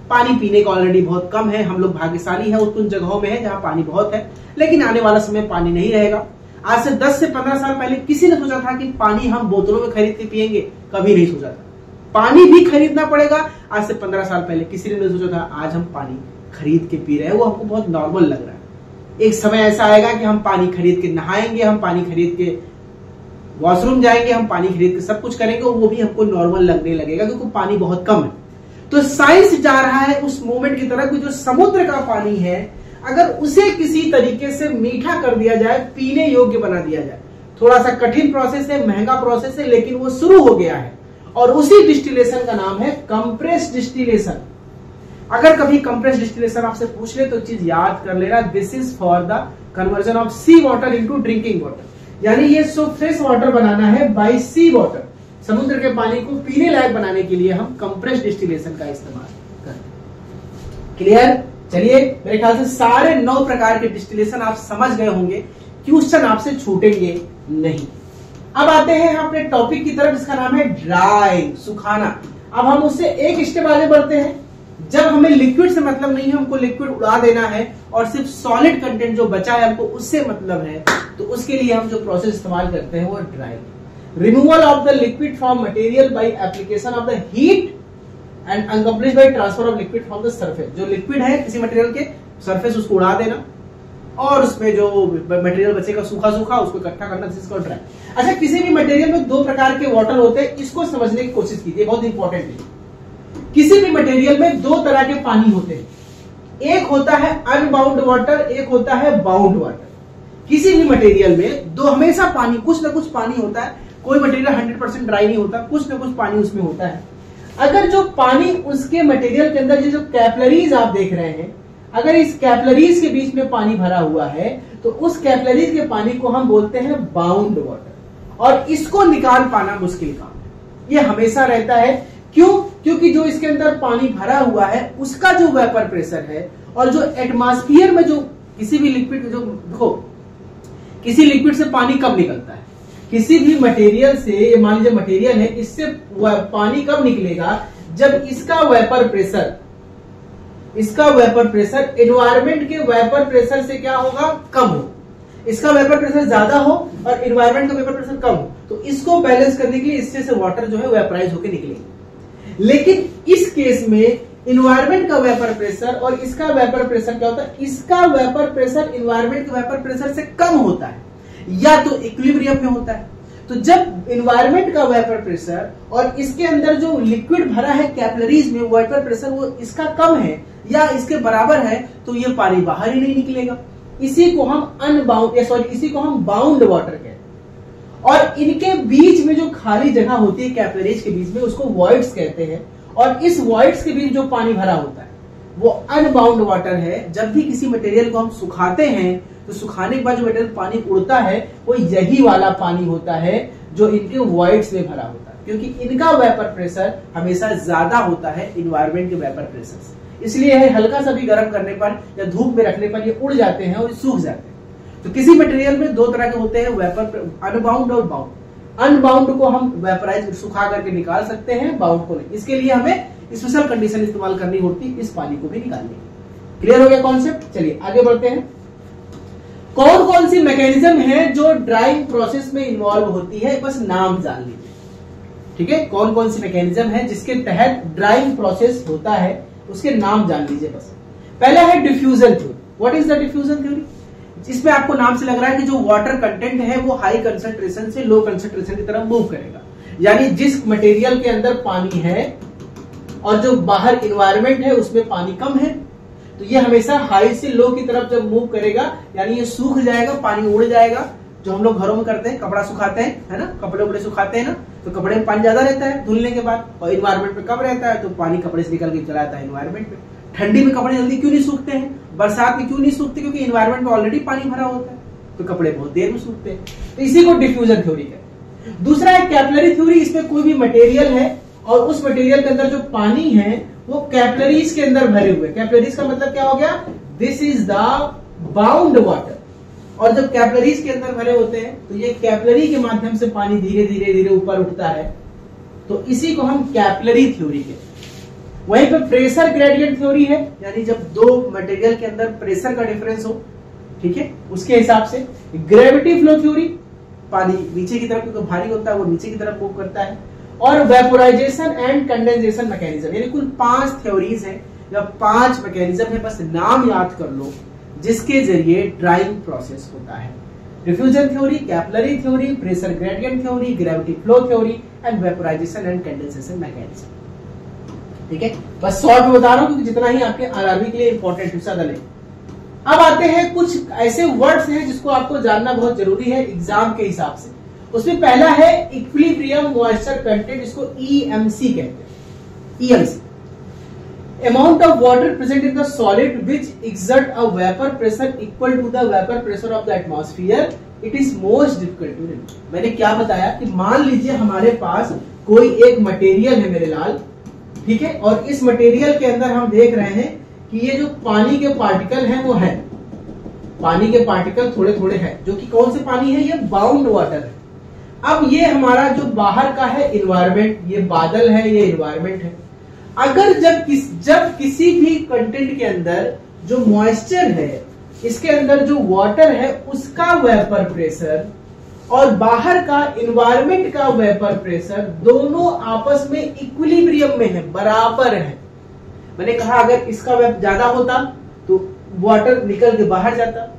पानी पीने का ऑलरेडी बहुत कम है, हम लोग भाग्यशाली है, उन जगहों में है जहां पानी बहुत है, लेकिन आने वाला समय पानी नहीं रहेगा। आज से 10 से 15 साल पहले किसी ने सोचा था कि पानी हम बोतलों में खरीद के पिएंगे? कभी नहीं सोचा था। पानी भी खरीदना पड़ेगा। आज से 15 साल पहले किसी ने नहीं सोचा था आज हम पानी खरीद के पी रहे हैं, वो हमको बहुत नॉर्मल लग रहा है। एक समय ऐसा आएगा कि हम पानी खरीद के नहाएंगे, हम पानी खरीद के वॉशरूम जाएंगे, हम पानी खरीद के सब कुछ करेंगे, वो भी हमको नॉर्मल लगने लगेगा क्योंकि पानी बहुत कम है। तो साइंस जा रहा है उस मोमेंट की तरफ कि जो समुद्र का पानी है अगर उसे किसी तरीके से मीठा कर दिया जाए, पीने योग्य बना दिया जाए। थोड़ा सा कठिन प्रोसेस है, महंगा प्रोसेस है, लेकिन वो शुरू हो गया है और उसी डिस्टिलेशन का नाम है कंप्रेस्ड डिस्टिलेशन। अगर कभी कंप्रेस्ड डिस्टिलेशन आपसे पूछ ले तो चीज याद कर लेना, this is for the conversion of sea water into drinking water. यानी ये सो फ्रेश वाटर बनाना है बाय सी वाटर, समुद्र के पानी को पीने लायक बनाने के लिए हम कंप्रेस्ड डिस्टिलेशन का इस्तेमाल करते हैं। क्लियर? चलिए, मेरे ख्याल से सारे 9 प्रकार के डिस्टिलेशन आप समझ गए होंगे, क्वेश्चन आपसे छूटेंगे नहीं। अब आते हैं अपने टॉपिक की तरफ जिसका नाम है ड्राई, सुखाना। अब हम उससे एक स्टेप आगे बढ़ते हैं। जब हमें लिक्विड से मतलब नहीं है, हमको लिक्विड उड़ा देना है और सिर्फ सॉलिड कंटेंट जो बचा है हमको उससे मतलब है, तो उसके लिए हम जो प्रोसेस इस्तेमाल करते हैं वो dry. Removal of the liquid from material by application of the heat and incomplete by transfer of liquid from the surface. जो लिक्विड है किसी मटेरियल के सरफेस उसको उड़ा देना और उसमें जो मटेरियल बचेगा सूखा सूखा उसको इकट्ठा करना, दिस इज कॉल्ड ड्राई। अच्छा, किसी भी मटेरियल में 2 प्रकार के वाटर होते हैं, इसको समझने की कोशिश कीजिए, बहुत इंपॉर्टेंट है किसी भी मटेरियल में दो तरह के पानी होते हैं, एक होता है अनबाउंड वाटर, एक होता है बाउंड वाटर। किसी भी मटेरियल में दो हमेशा पानी, कुछ ना कुछ पानी होता है। कोई मटेरियल 100% ड्राई नहीं होता, कुछ ना कुछ पानी उसमें होता है। अगर जो पानी उसके मटेरियल के अंदर जो कैपिलरीज आप देख रहे हैं, अगर इस कैपिलरीज के बीच में पानी भरा हुआ है तो उस कैपिलरीज के पानी को हम बोलते हैं बाउंड वाटर, और इसको निकाल पाना मुश्किल काम है। ये हमेशा रहता है। क्यों? क्योंकि जो इसके अंदर पानी भरा हुआ है उसका जो वेपर प्रेशर है और जो एटमॉस्फेयर में जो किसी भी लिक्विड, जो देखो किसी लिक्विड से पानी कब निकलता है, किसी भी मटेरियल से, ये मान लीजिए मटेरियल है, इससे पानी कब निकलेगा जब इसका वेपर प्रेशर एनवायरमेंट के वेपर प्रेशर से क्या होगा, कम हो। इसका वेपर प्रेशर ज्यादा हो और एनवायरमेंट का वेपर प्रेशर कम हो, तो इसको बैलेंस करने के लिए इससे से वाटर जो है वेपराइज होकर निकलेगा। लेकिन इस केस में एनवायरमेंट का वेपर प्रेशर और इसका वेपर प्रेशर क्या होता है, इसका वेपर प्रेशर एनवायरमेंट के वेपर प्रेशर से कम होता है या तो इक्विलिब्रियम में होता है। तो जब एनवायरमेंट का वेपर प्रेशर और इसके अंदर जो लिक्विड भरा है कैपिलरीज में, वेपर प्रेशर वो इसका कम है या इसके बराबर है, तो ये पानी बाहर ही नहीं निकलेगा। इसी को हम इसी को हम बाउंड वाटर कहते हैं। और इनके बीच में जो खाली जगह होती है कैपिलरीज के बीच में, उसको वॉइड्स कहते हैं। और इस वॉइड्स के बीच जो पानी भरा होता है वो अनबाउंड वाटर है। जब भी किसी मटेरियल को हम सुखाते हैं तो सुखाने के बाद जो मटेरियल पानी उड़ता है वो यही वाला पानी होता है जो इनके वॉइड्स में भरा होता है, क्योंकि इनका वेपर प्रेशर हमेशा ज्यादा होता है एनवायरमेंट के वेपर प्रेशर से। इसलिए हल्का सा भी गर्म करने पर या धूप में रखने पर ये उड़ जाते हैं और सूख जाते हैं। तो किसी मटेरियल में दो तरह के होते हैं, वेपर अनबाउंड और बाउंड। अनबाउंड को हम वेपराइज सुखा करके निकाल सकते हैं, बाउंड को नहीं। इसके लिए हमें स्पेशल कंडीशन इस्तेमाल करनी होती है इस पानी को भी निकालने की। क्लियर हो गया कॉन्सेप्ट? चलिए आगे बढ़ते हैं। कौन कौन सी मैकेनिज्म है जो ड्राइंग प्रोसेस में इन्वॉल्व होती है, बस नाम जान लीजिए। ठीक है, कौन कौन सी मैकेनिज्म है जिसके तहत ड्राइंग प्रोसेस होता है, उसके नाम जान लीजिए बस। पहला है diffusion theory. What is the diffusion theory? इसमें आपको नाम से लग रहा है कि जो वाटर कंटेंट है वो हाई कंसंट्रेशन से लो कंसंट्रेशन की तरफ मूव करेगा। यानी जिस मटेरियल के अंदर पानी है और जो बाहर इन्वायरमेंट है उसमें पानी कम है, तो ये हमेशा हाई से लो की तरफ जब मूव करेगा यानी ये सूख जाएगा, पानी उड़ जाएगा। जो हम लोग घरों में करते हैं, कपड़ा सुखाते हैं, है ना, कपड़े उपड़े सुखाते हैं ना, तो कपड़े में पानी ज्यादा रहता है धुलने के बाद, और इन्वायरमेंट में कम रहता है, तो पानी कपड़े से निकल के चला जाता है इन्वायरमेंट में। ठंडी में कपड़े जल्दी क्यों नहीं सूखते हैं, बरसात में क्यों नहीं सूखते? क्योंकि इन्वायरमेंट में ऑलरेडी पानी भरा होता है, तो कपड़े बहुत देर में सूखते हैं। तो इसी को डिफ्यूजन थ्योरी कहते हैं। दूसरा है कैपिलरी थ्योरी। इसमें कोई भी मटेरियल है और उस मटेरियल के अंदर जो पानी है वो कैपिलरीज के अंदर भरे हुए। कैपिलरीज का मतलब क्या हो गया? This is the bound water. और जब कैपिलरीज के अंदर भरे होते हैं तो ये कैपिलरी के माध्यम से पानी धीरे धीरे धीरे ऊपर उठता है, तो इसी को हम कैपिलरी थ्योरी कहते हैं। वहीं पे प्रेशर ग्रेडियंट थ्योरी है, यानी जब दो मटेरियल के अंदर प्रेशर का डिफरेंस हो, ठीक है, उसके हिसाब से। ग्रेविटी फ्लो थ्योरी, पानी नीचे की तरफ क्योंकि भारी होता है वो नीचे की तरफ मूव करता है। और वेपोराइजेशन एंड कंडेंसेशन मैकेनिज्म, यानी कुल 5 थ्योरीज है या 5 मैकेनिज्म है, बस नाम याद कर लो जिसके जरिए ड्राइंग प्रोसेस होता है। Diffusion theory, capillary theory, pressure gradient theory, gravity flow theory and vaporisation and condensation mechanism. ठीक है, बस शॉर्ट में बता रहा हूं क्योंकि जितना ही आपके आरआरबी के लिए इंपॉर्टेंट हिस्सा डाले। अब आते हैं कुछ ऐसे वर्ड्स हैं जिसको आपको जानना बहुत जरूरी है एग्जाम के हिसाब से। उसमें पहला है इक्विलिब्रियम मॉइस्चर कंटेंट, इसको EMC कहते हैं। EMC, amount of water present in the solid which exert a vapor pressure equal to the vapor pressure of the atmosphere. It is most difficult to remember. मैंने क्या बताया कि मान लीजिए हमारे पास कोई एक मटेरियल है मेरे लाल, ठीक है, और इस मटेरियल के अंदर हम देख रहे हैं कि ये जो पानी के पार्टिकल हैं वो है, पानी के पार्टिकल थोड़े थोड़े हैं, जो कि कौन से पानी है? ये बाउंड वाटर है। अब ये हमारा जो बाहर का है इन्वायरमेंट, ये बादल है, ये इन्वायरमेंट है। अगर जब किसी भी कंटेंट के अंदर जो मॉइस्चर है, इसके अंदर जो वाटर है, उसका वेपर प्रेशर और बाहर का इन्वायरमेंट का वेपर प्रेशर दोनों आपस में इक्विलिब्रियम में है, बराबर है। मैंने कहा अगर इसका वेपर ज्यादा होता तो वाटर निकल के बाहर जाता,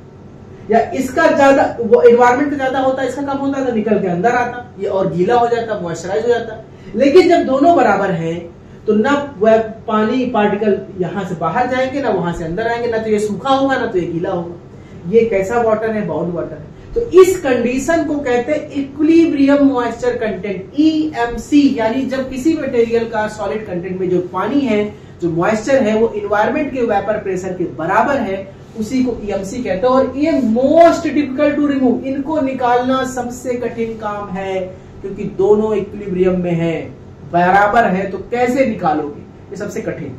या इसका ज्यादा इन्वायरमेंट ज्यादा होता, इसका कम होता तो निकल के अंदर आता, ये और गीला हो जाता, मॉइस्चराइज हो जाता। लेकिन जब दोनों बराबर हैं तो ना वह पानी पार्टिकल यहां से बाहर जाएंगे, ना वहां से अंदर आएंगे, ना तो ये सूखा होगा ना तो ये गीला होगा। ये कैसा वाटर है? बाउंड वाटर है। तो इस कंडीशन को कहते हैं इक्विलिब्रियम मॉइस्चर कंटेंट, EMC। यानी जब किसी मटेरियल का सॉलिड कंटेंट में जो पानी है, जो मॉइस्चर है, वो इन्वायरमेंट के वेपर प्रेशर के बराबर है, उसी को EMC कहते हैं। और ये मोस्ट डिफिकल्ट टू रिमूव, इनको निकालना सबसे कठिन काम है, क्योंकि दोनों इक्विलिब्रियम में है, बराबर है, तो कैसे निकालोगे, ये सबसे कठिन।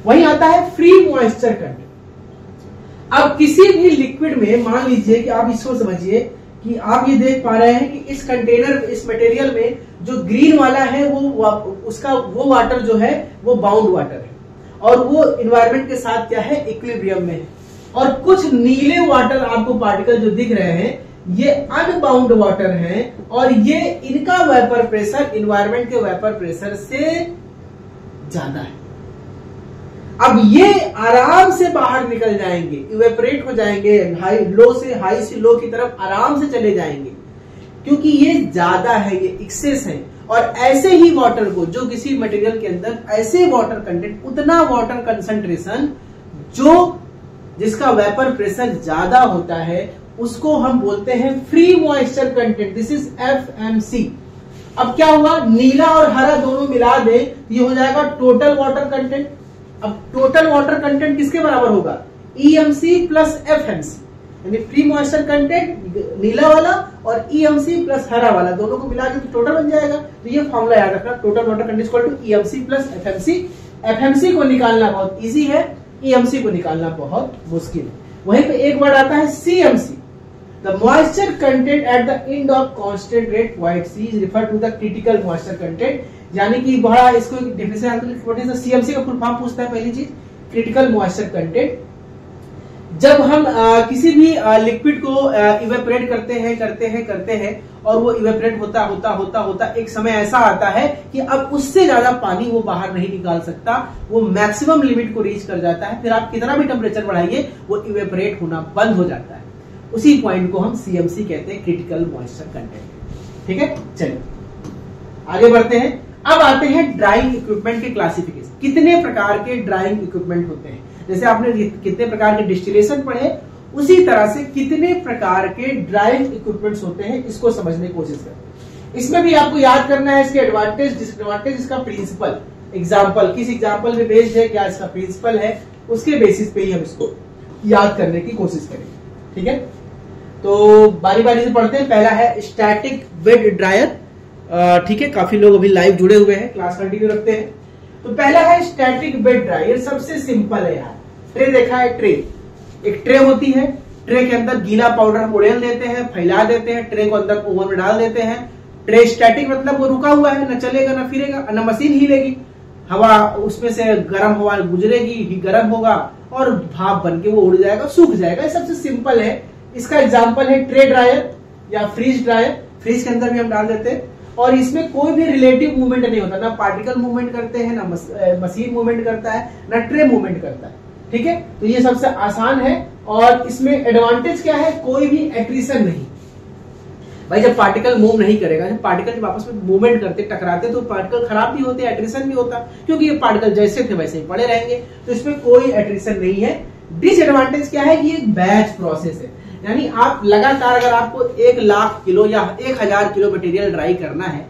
वहीं आता है फ्री मॉइस्चर कंटेंट। अब किसी भी लिक्विड में मान लीजिए कि आप इसको समझिए कि आप ये देख पा रहे हैं कि इस कंटेनर, इस मटेरियल में जो ग्रीन वाला है वो वाटर जो है वो बाउंड वाटर है, और वो इन्वायरमेंट के साथ क्या है? इक्विलिब्रियम में है। और कुछ नीले वाटर आपको पार्टिकल जो दिख रहे हैं, ये अनबाउंड वाटर हैं, और ये इनका वेपर प्रेशर इन्वायरमेंट के वेपर प्रेशर से ज्यादा है। अब ये आराम से बाहर निकल जाएंगे, इवेपोरेट हो जाएंगे, लो से हाई से लो की तरफ आराम से चले जाएंगे, क्योंकि ये ज्यादा है, ये एक्सेस है। और ऐसे ही वाटर को, जो किसी मटेरियल के अंदर ऐसे वाटर कंटेंट, उतना वाटर कंसंट्रेशन जिसका वेपर प्रेशर ज्यादा होता है, उसको हम बोलते हैं free moisture content. This is FMC। अब क्या हुआ? नीला और हरा दोनों मिला दे, ये हो जाएगा टोटल वाटर कंटेंट। अब टोटल वाटर कंटेंट किसके बराबर होगा? EMC प्लस FMC, यानी फ्री मॉइस्चर कंटेंट नीला वाला और EMC प्लस हरा वाला, दोनों को मिला के तो टोटल बन जाएगा। तो ये फॉर्मूला याद रखना, total water content equal to EMC plus FMC। FMC को निकालना बहुत इजी है, EMC को निकालना बहुत मुश्किल है। वहीं पे एक वर्ड आता है CMC, the moisture content at the end of constant rate white sea is refer to the critical moisture content. यानी कि बड़ा इसको डेफिनेशन CMC का फुल फॉर्म पूछता है। पहली चीज क्रिटिकल मॉइस्चर कंटेंट। जब हम किसी भी लिक्विड को इवेपोरेट करते हैं और वो इवेपोरेट होता एक समय ऐसा आता है कि अब उससे ज्यादा पानी वो बाहर नहीं निकाल सकता, वो मैक्सिमम लिमिट को रीच कर जाता है। फिर आप कितना भी टेम्परेचर बढ़ाइए, वो इवेपोरेट होना बंद हो जाता है। उसी पॉइंट को हम CMC कहते हैं, क्रिटिकल मॉइस्चर कंटेंट। ठीक है, चलिए आगे बढ़ते हैं। अब आते हैं ड्राइंग इक्विपमेंट के क्लासिफिकेशन। कितने प्रकार के ड्राइंग इक्विपमेंट होते हैं? जैसे आपने कितने प्रकार के डिस्टिलेशन पढ़े, उसी तरह से कितने प्रकार के ड्राइंग इक्विपमेंट्स होते हैं, इसको समझने की कोशिश करें। इसमें भी आपको याद करना है इसके एडवांटेज, डिसएडवांटेज, इसका प्रिंसिपल। एग्जाम्पल, किस एग्जाम्पल में बेस्ड है, क्या इसका प्रिंसिपल है, उसके बेसिस पे ही हम इसको याद करने की कोशिश करेंगे। ठीक है, तो बारी बारी से पढ़ते हैं। पहला है स्टैटिक वेट ड्रायर। ठीक है, काफी लोग अभी लाइव जुड़े हुए हैं, क्लास कंटिन्यू रखते हैं। तो पहला है स्टैटिक वेट ड्रायर। सबसे सिंपल है यार। ट्रे देखा है? ट्रे, एक ट्रे होती है, ट्रे के अंदर गीला पाउडर हम उड़ेल देते हैं, फैला देते हैं, ट्रे को अंदर ओवन में डाल देते हैं। ट्रे स्टैटिक मतलब वो रुका हुआ है, न चलेगा न फिरेगा, न मशीन हिलेगी, हवा उसमें से गर्म हवा गुजरेगी, गर्म होगा और भाप बन के वो उड़ जाएगा, सूख जाएगा। सबसे सिंपल है। इसका एग्जाम्पल है ट्रे ड्रायर या फ्रीज ड्रायर। फ्रीज के अंदर भी हम डाल देते हैं, और इसमें कोई भी रिलेटिव मूवमेंट नहीं होता, ना पार्टिकल मूवमेंट करते हैं, ना मशीन मूवमेंट करता है, ना ट्रे मूवमेंट करता है। ठीक है, तो ये सबसे आसान है। और इसमें एडवांटेज क्या है? कोई भी एट्रिशन नहीं। भाई जब पार्टिकल मूव नहीं करेगा, जब पार्टिकल जब आपस में मूवमेंट करते, टकराते, तो पार्टिकल खराब भी होते, एट्रिशन भी होता, क्योंकि ये पार्टिकल जैसे थे वैसे ही पड़े रहेंगे। तो इसमें कोई एट्रिशन नहीं है। डिसएडवांटेज क्या है? कि ये बैच प्रोसेस है, यानी आप लगातार, अगर आपको 1,00,000 किलो या 1,000 किलो मटेरियल ड्राई करना है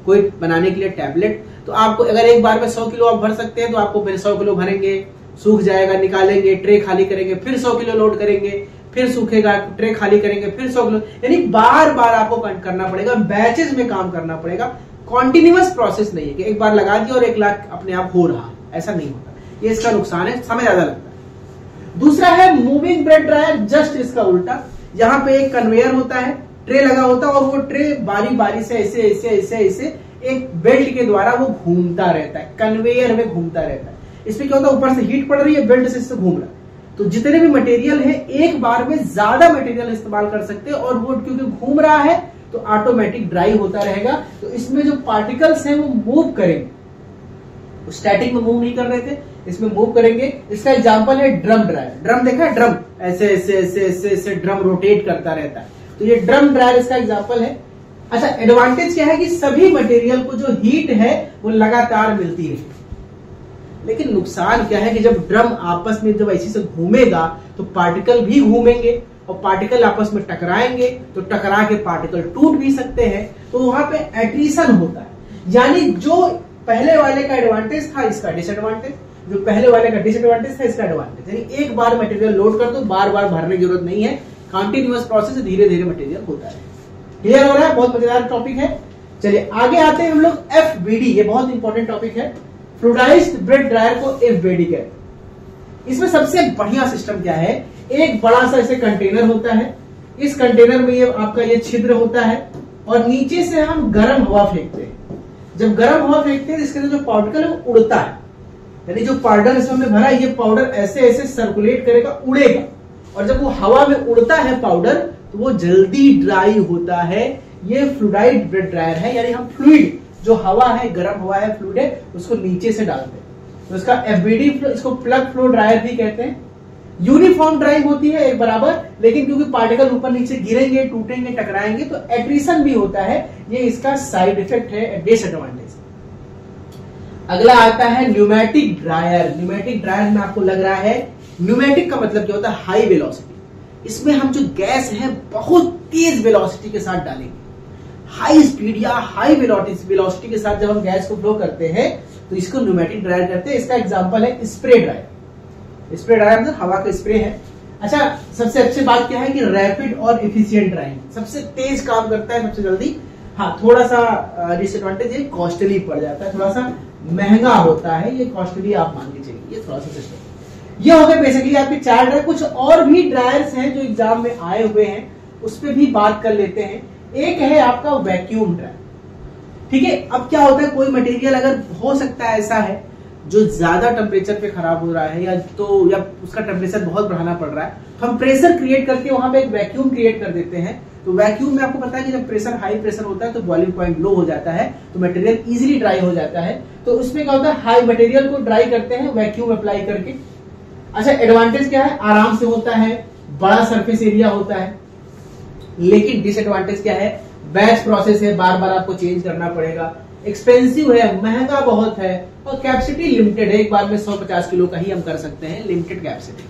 कोई बनाने के लिए टैबलेट, तो आपको अगर एक बार में 100 किलो आप भर सकते हैं, तो आपको पहले 100 किलो भरेंगे, सूख जाएगा, निकालेंगे, ट्रे खाली करेंगे, फिर 100 किलो लोड करेंगे, फिर सूखेगा, ट्रे खाली करेंगे, फिर 100 किलो, यानी बार बार आपको करना पड़ेगा, बैचेस में काम करना पड़ेगा। कॉन्टिन्यूअस प्रोसेस नहीं है कि एक बार लगा दिया और 1,00,000 अपने आप हो रहा, ऐसा नहीं होता। ये इसका नुकसान है, समय ज्यादा लगता है। दूसरा है मूविंग ब्रेड ड्रायर, जस्ट इसका उल्टा। यहाँ पे एक कन्वेयर होता है, ट्रे लगा होता है, और वो ट्रे बारी बारी से ऐसे ऐसे ऐसे ऐसे एक बेल्ट के द्वारा वो घूमता रहता है, कन्वेयर में घूमता रहता है। इसमें क्या होता है? ऊपर से हीट पड़ रही है, बेल्ट से घूम रहा है, तो जितने भी मटेरियल है एक बार में ज्यादा मटेरियल इस्तेमाल कर सकते हैं, और वो क्योंकि घूम रहा है तो ऑटोमेटिक ड्राई होता रहेगा। तो इसमें जो पार्टिकल्स हैं वो मूव करेंगे, स्टैटिक में मूव नहीं कर रहे थे, इसमें मूव करेंगे। इसका एग्जांपल है ड्रम ड्रायर। ड्रम देखा है? ड्रम ऐसे ऐसे ऐसे ऐसे ऐसे ड्रम रोटेट करता रहता है, तो ये ड्रम ड्रायर इसका एग्जांपल है। अच्छा, एडवांटेज क्या है? कि सभी मटेरियल को जो हीट है वो लगातार मिलती है, लेकिन नुकसान क्या है कि जब ड्रम आपस में जब ऐसे से घूमेगा तो पार्टिकल भी घूमेंगे और पार्टिकल आपस में टकराएंगे, तो टकरा के पार्टिकल टूट भी सकते हैं, तो वहां पे एट्रिशन होता है। यानी जो पहले वाले का एडवांटेज था इसका डिसएडवांटेज, जो पहले वाले का डिसएडवांटेज था इसका एडवांटेज। यानी एक बार मटेरियल लोड कर दो, बार बार भरने की जरूरत नहीं है, कंटिन्यूअस प्रोसेस, धीरे धीरे मटेरियल होता है। क्लियर हो रहा है? बहुत मजेदार टॉपिक है। चलिए आगे आते हैं हम लोग FBD, ये बहुत इंपॉर्टेंट टॉपिक है। फ्लूइडाइज्ड ब्रेड ड्रायर को FBD कहते हैं। इसमें सबसे बढ़िया सिस्टम क्या है, एक बड़ा सा ऐसे कंटेनर होता है, इस कंटेनर में ये आपका ये छिद्र होता है और नीचे से हम गर्म हवा फेंकते हैं। जब गर्म हवा फेंकते हैं इसके अंदर जो पाउडर है वो उड़ता है, यानी जो पाउडर इसमें भरा है ये पाउडर ऐसे ऐसे सर्कुलेट करेगा, उड़ेगा, और जब वो हवा में उड़ता है पाउडर तो वो जल्दी ड्राई होता है। ये फ्लूइडाइज्ड ब्रेड ड्रायर है, यानी हम फ्लूइड जो हवा है, गर्म हवा है, फ्लूइड है, उसको नीचे से डालते हैं, तो इसका FBD, इसको प्लग फ्लो ड्रायर भी कहते हैं। यूनिफॉर्म ड्राइंग होती है एक बराबर, लेकिन क्योंकि पार्टिकल ऊपर नीचे गिरेंगे, टूटेंगे, टकराएंगे तो एट्रिशन भी होता है, ये इसका साइड इफेक्ट है, डिसएडवांटेज। अगला आता है न्यूमेटिक ड्रायर। न्यूमेटिक ड्रायर में आपको लग रहा है, न्यूमेटिक का मतलब क्या होता है, हाई वेलोसिटी। इसमें हम जो गैस है बहुत तेज वेलोसिटी के साथ डालेंगे, हाई स्पीड या हाई वेलोसिटी के साथ जब हम गैस को फ्लो करते हैं तो इसको न्यूमेटिक ड्रायर कहते हैं। इसका एग्जांपल है स्प्रे ड्रायर। स्प्रे ड्रायर मतलब हवा का स्प्रे है। अच्छा, सबसे अच्छी बात क्या है कि रैपिड और एफिशिएंट ड्राइंग, सबसे तेज काम करता है, सबसे जल्दी। हाँ, थोड़ा सा डिसएडवांटेज ये कॉस्टली पड़ जाता है, थोड़ा सा महंगा होता है, ये कॉस्टली आप मान के चलिए, ये थोड़ा सा सिस्टम। ये हो गए बेसिकली आपके 4 ड्रायर। कुछ और भी ड्रायर्स हैं जो एग्जाम में आए हुए हैं, उस पर भी बात कर लेते हैं। एक है आपका वैक्यूम ड्रायर। ठीक है, अब क्या होता है, कोई मटेरियल अगर हो सकता है ऐसा है जो ज्यादा टेम्परेचर पे खराब हो रहा है या उसका टेम्परेचर बहुत बढ़ाना पड़ रहा है, तो हम प्रेशर क्रिएट करके वहां पे एक वैक्यूम क्रिएट कर देते हैं। तो वैक्यूम में आपको पता है कि जब प्रेशर हाई प्रेशर होता है तो बॉइलिंग पॉइंट लो हो जाता है, तो मटेरियल इजीली ड्राई हो जाता है। तो उसमें क्या होता है, हाई मटेरियल को ड्राई करते हैं वैक्यूम अप्लाई करके। अच्छा, एडवांटेज क्या है, आराम से होता है, बड़ा सरफेस एरिया होता है। लेकिन डिसएडवांटेज क्या है, बैच प्रोसेस है, बार बार आपको चेंज करना पड़ेगा, एक्सपेंसिव है, महंगा बहुत है, और कैपेसिटी लिमिटेड है, एक बार में 150 किलो का ही हम कर सकते हैं, लिमिटेड कैपेसिटी।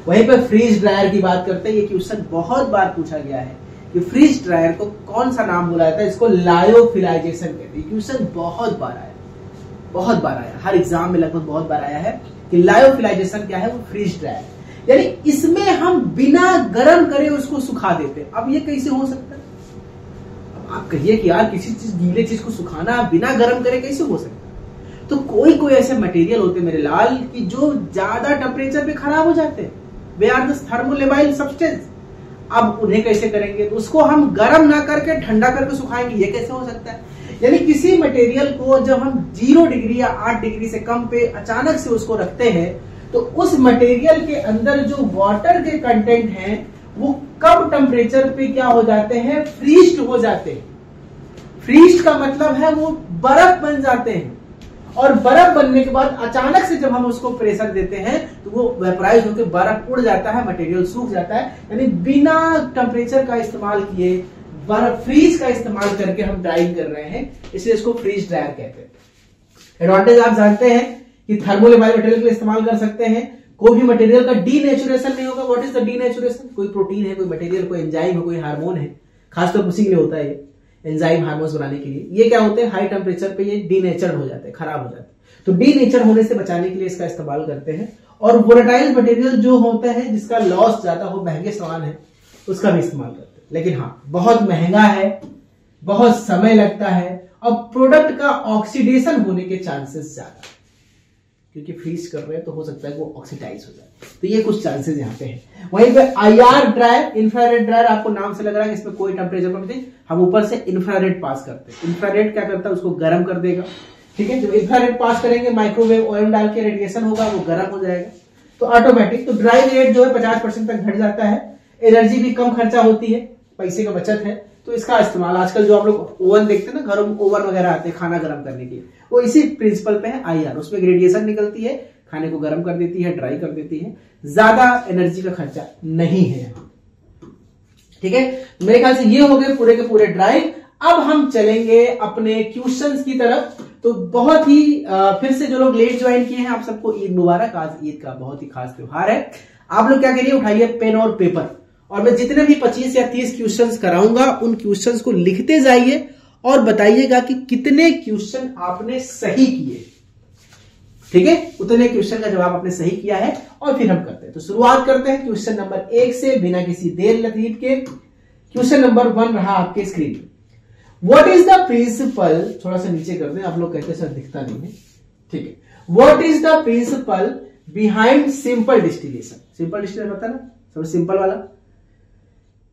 वहीं पर फ्रीज ड्रायर की बात करते हैं। ये क्वेश्चन बहुत बार पूछा गया है कि फ्रीज ड्रायर को कौन सा नाम बोला जाता है, इसको लायोफिलाइजेशन कहते हैं। क्वेश्चन बहुत बार आया, हर एग्जाम में लगभग बहुत बार आया है कि लायोफिलाइजेशन क्या है, वो फ्रीज ड्रायर, यानी इसमें हम बिना गर्म करे उसको सुखा देते हैं। अब ये कैसे हो सकता है, अब आप कहिए कि यार किसी चीज गीले चीज को सुखाना बिना गर्म करे कैसे हो सकता है। तो कोई ऐसे मटेरियल होते मेरे लाल कि जो ज्यादा टेम्परेचर पे खराब हो जाते हैं, वे आर द थर्मोलेबाइल सब्सटेंस। अब उन्हें कैसे करेंगे, तो उसको हम गर्म ना करके ठंडा करके सुखाएंगे, ये कैसे हो सकता है। यानी किसी मटेरियल को जब हम 0 डिग्री या 8 डिग्री से कम पे अचानक से उसको रखते हैं, तो उस मटेरियल के अंदर जो वाटर के कंटेंट हैं वो कम टेम्परेचर पे क्या हो जाते हैं, फ्रीज्ड हो जाते हैं। फ्रीज्ड का मतलब है वो बर्फ बन जाते हैं, और बर्फ बनने के बाद अचानक से जब हम उसको प्रेशर देते हैं तो वो वेपराइज होकर बर्फ उड़ जाता है, मटेरियल सूख जाता है। यानी बिना टेम्परेचर का इस्तेमाल किए बर्फ फ्रीज का इस्तेमाल करके हम ड्राइंग कर रहे हैं, इसलिए इसको फ्रीज ड्रायर कहते हैं। एडवांटेज आप जानते हैं कि थर्मोलेबाइल मटेरियल का इस्तेमाल कर सकते हैं, कोई भी मटेरियल का डीनेचुरेशन नहीं होगा। व्हाट इज द डीनेचुरेशन, कोई प्रोटीन है, कोई मटेरियल, कोई एंजाइम है, कोई हार्मोन है, खासतौर पर उसी के लिए होता है ये एंजाइम हार्मोन्स बनाने के लिए। ये क्या होते हैं, हाई टेम्परेचर पे ये डीनेचर्ड हो जाते हैं, खराब हो जाते हैं। तो डीनेचर होने से बचाने के लिए इसका इस्तेमाल करते हैं। और वोलेटाइल मटेरियल जो होता है जिसका लॉस ज्यादा हो, महंगे सामान है, उसका भी इस्तेमाल करते हैं। लेकिन हाँ, बहुत महंगा है, बहुत समय लगता है, और प्रोडक्ट का ऑक्सीडेशन होने के चांसेस ज्यादा, क्योंकि फ्रीज कर रहे हैं तो हो सकता है वो ऑक्सीडाइज हो जाए। तो ये कुछ चांसेस यहाँ पे हैं। वहीं पे IR ड्रायर, इंफ्रारेड ड्रायर, आपको नाम से लग रहा है कि इसमें कोई टेम्परेचर पर नहीं, हम ऊपर से इंफ्रारेड पास करते हैं। इंफ्रारेड क्या करता है, उसको गर्म कर देगा। ठीक है, जब इंफ्रारेड पास करेंगे, माइक्रोवेव ऑयल डाल के रेडिएशन होगा, वो गर्म हो जाएगा, तो ऑटोमेटिक। तो ड्राई रेट जो है 50% तक घट जाता है, एनर्जी भी कम खर्चा होती है, पैसे का बचत है। तो इसका इस्तेमाल आजकल जो आप लोग ओवन देखते हैं ना, घरों में ओवन वगैरह आते हैं खाना गर्म करने के लिए, वो इसी प्रिंसिपल पे है IR। उसमें रेडिएशन निकलती है, खाने को गर्म कर देती है, ड्राई कर देती है, ज्यादा एनर्जी का खर्चा नहीं है यहाँ। ठीक है, मेरे ख्याल से ये हो गए पूरे के पूरे ड्राइव। अब हम चलेंगे अपने क्वेश्चंस की तरफ। तो बहुत ही फिर से जो लोग लेट ज्वाइन किए हैं आप सबको ईद मुबारक। आज ईद का बहुत ही खास त्योहार है। आप लोग क्या करिए, उठाइए पेन और पेपर और मैं जितने भी 25 या 30 क्वेश्चंस कराऊंगा उन क्वेश्चंस को लिखते जाइए और बताइएगा कि कितने क्वेश्चन आपने सही किए। ठीक है, उतने क्वेश्चन का जवाब आपने सही किया है और फिर हम करते हैं। तो शुरुआत करते हैं क्वेश्चन नंबर 1 से बिना किसी देर लतीफ के। क्वेश्चन नंबर 1 रहा आपके स्क्रीन पे। व्हाट इज द प्रिंसिपल, थोड़ा सा नीचे कर दें, आप लोग कहते हैं सर दिखता नहीं है। ठीक है, what is the principle behind simple distillation. Simple distillation होता है ना, सबसे सिंपल वाला।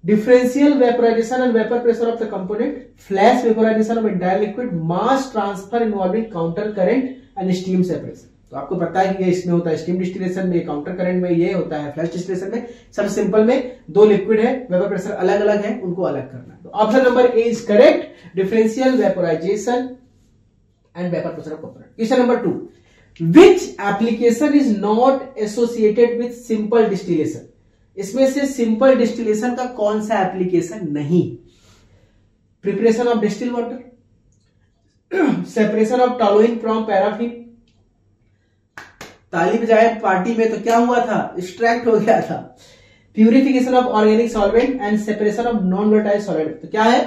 Differential vaporisation and vapour pressure of the component, flash vaporisation of entire liquid, mass transfer involving counter current and steam separation. तो आपको पता है कि ये इसमें होता है स्टीम डिस्टिलेशन में, काउंटर करंट में, ये होता है फ्लैश डिस्टिलेशन में। सब सिंपल में दो लिक्विड है, वेपर प्रेशर अलग अलग है, उनको अलग करना है। तो option number A is correct, differential vaporisation and vapour pressure of component. Question number 2, which application is not associated with simple distillation. इसमें से सिंपल डिस्टिलेशन का कौन सा एप्लीकेशन नहीं। Preparation of distil water, separation of toluene from paraffin. ताली बजाए पार्टी में तो क्या हुआ था, एक्सट्रैक्ट हो गया था। Purification of organic solvent and separation of non volatile solid. तो क्या है,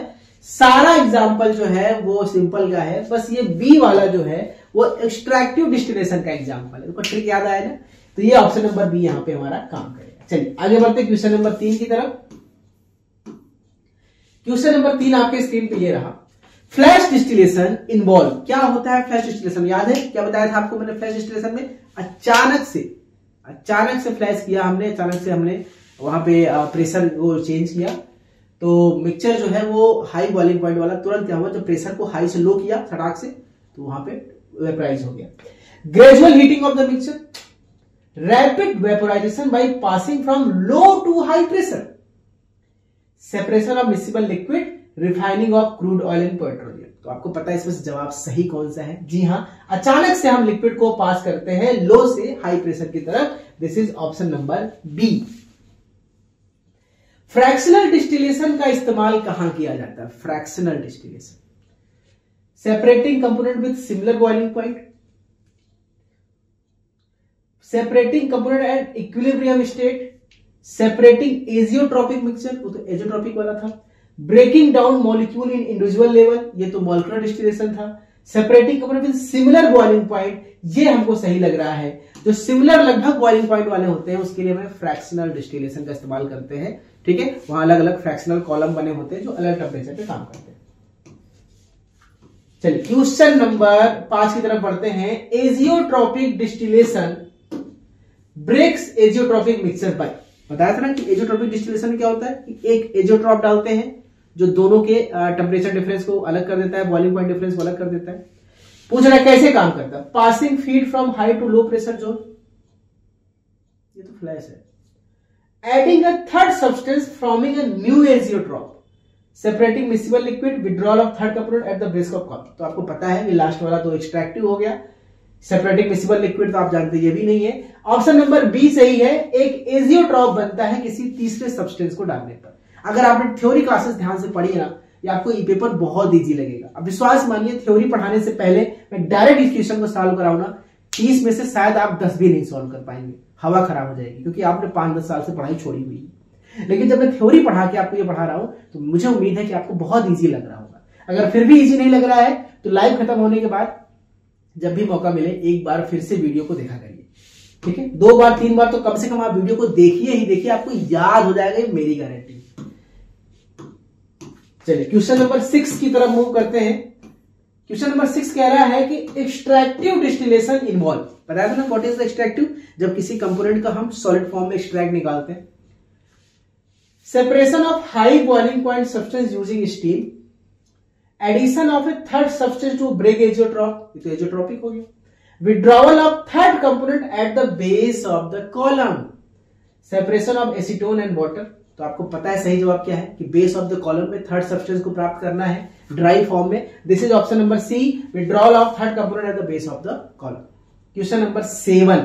सारा एग्जांपल जो है वो सिंपल का है, बस ये बी वाला जो है वो एक्सट्रैक्टिव डिस्टिलेशन का एग्जांपल है। तो ट्रिक याद आया ना, तो ये ऑप्शन नंबर बी यहां पे हमारा काम करेगा। चलिए आगे बढ़ते क्वेश्चन नंबर 3 की तरफ। क्वेश्चन नंबर 3 आपके स्क्रीन पे ये रहा। फ्लैश डिस्टिलेशन इन्वॉल्व, क्या होता है फ्लैश डिस्टिलेशन, याद है क्या बताया था आपको मैंने। फ्लैश डिस्टिलेशन में अचानक से फ्लैश किया हमने, अचानक से हमने वहां पे प्रेशर वो चेंज किया, तो मिक्सचर जो है वो हाई बॉइलिंग पॉइंट वाला, तुरंत क्या हुआ जब प्रेशर को हाई से लो किया सटाक से, तो वहां पे वेपराइज हो गया। Gradual heating of the mixture, rapid vaporisation by passing from low to high pressure, separation of miscible liquid, refining of crude oil and petroleum. तो आपको पता है इसमें से जवाब सही कौन सा है। जी हां, अचानक से हम लिक्विड को पास करते हैं लो से हाई प्रेशर की तरफ। This is option number B. Fractional distillation का इस्तेमाल कहां किया जाता है। Fractional distillation, separating component with similar boiling point, separating component at equilibrium state, separating azeotropic mixture, वो तो एजियोट्रॉपिक वाला था, breaking down molecule in individual level, ये तो मॉलिक्यूलर डिस्टिलेशन था, separating component with similar boiling point, ये हमको सही लग रहा है। जो सिमिलर लगभग बॉइलिंग पॉइंट वाले होते हैं उसके लिए हमें फ्रैक्शनल डिस्टिलेशन का इस्तेमाल करते हैं। ठीक है, वहां अलग अलग फ्रैक्शनल कॉलम बने होते हैं जो अलग टेम्परेचर पे काम करते हैं। चलिए क्वेश्चन नंबर 5 की तरफ बढ़ते हैं। Azeotropic distillation breaks azeotropic mixture by, बताया था ना कि एजियोट्रॉपिक डिस्टिलेशन में क्या होता है कि एक एजियोट्रॉप डालते हैं जो दोनों के टेम्परेचर डिफरेंस को अलग कर देता है, बॉइलिंग पॉइंट डिफरेंस को अलग कर देता है। पूछ रहा है कैसे काम करता है। Passing feed from high to low pressure zone, ये तो फ्लैश है। Adding a third substance forming a new azeotrope, separating miscible liquid, withdrawal of third component at the base of column. तो आपको पता है कि लास्ट वाला तो एक्सट्रैक्टिव हो गया, सेपरेटिंग मिसिबल लिक्विड तो आप जानते हैं ये भी नहीं है। ऑप्शन नंबर बी सही है, एक एजियोट्रॉप बनता है किसी तीसरे सब्सटेंस को डालने पर। अगर आपने थ्योरी क्लासेस ध्यान से पढ़ी ना, ये आपको ई पेपर बहुत इजी लगेगा। अब विश्वास मानिए थ्योरी पढ़ाने से पहले मैं डायरेक्ट इस क्वेश्चन को सॉल्व कराऊंगा, 30 में से शायद आप 10 भी नहीं सॉल्व कर पाएंगे, हवा खराब हो जाएगी, क्योंकि आपने 5-10 साल से पढ़ाई छोड़ी हुई है। लेकिन जब मैं थ्योरी पढ़ा के आपको ये पढ़ा रहा हूं तो मुझे उम्मीद है कि आपको बहुत ईजी लग रहा होगा। अगर फिर भी ईजी नहीं लग रहा है तो लाइव खत्म होने के बाद जब भी मौका मिले एक बार फिर से वीडियो को देखा करिए। ठीक है, 2 बार 3 बार तो कम से कम आप वीडियो को देखिए ही देखिए, आपको याद हो जाएगा, ये मेरी गारंटी। चलिए क्वेश्चन नंबर 6 की तरफ मूव करते हैं। क्वेश्चन नंबर 6 कह रहा है कि एक्सट्रैक्टिव डिस्टिलेशन इन्वॉल्व, बताया था ना व्हाट इज द एक्सट्रैक्टिव, जब किसी कंपोनेंट का हम सॉलिड फॉर्म में एक्सट्रैक्ट निकालते हैं। Separation of high boiling point substance using steam, addition of a third substance to break azeotrope, ये तो एजियोट्रॉपिक हो गया, withdrawal of third component at the base of the column, separation of acetone and water. तो आपको पता है सही जवाब क्या है कि बेस ऑफ द कॉलम में थर्ड सब्सटेंस को प्राप्त करना है ड्राई फॉर्म में। This is option number C, withdrawal of third component at the base of the column. Question number 7,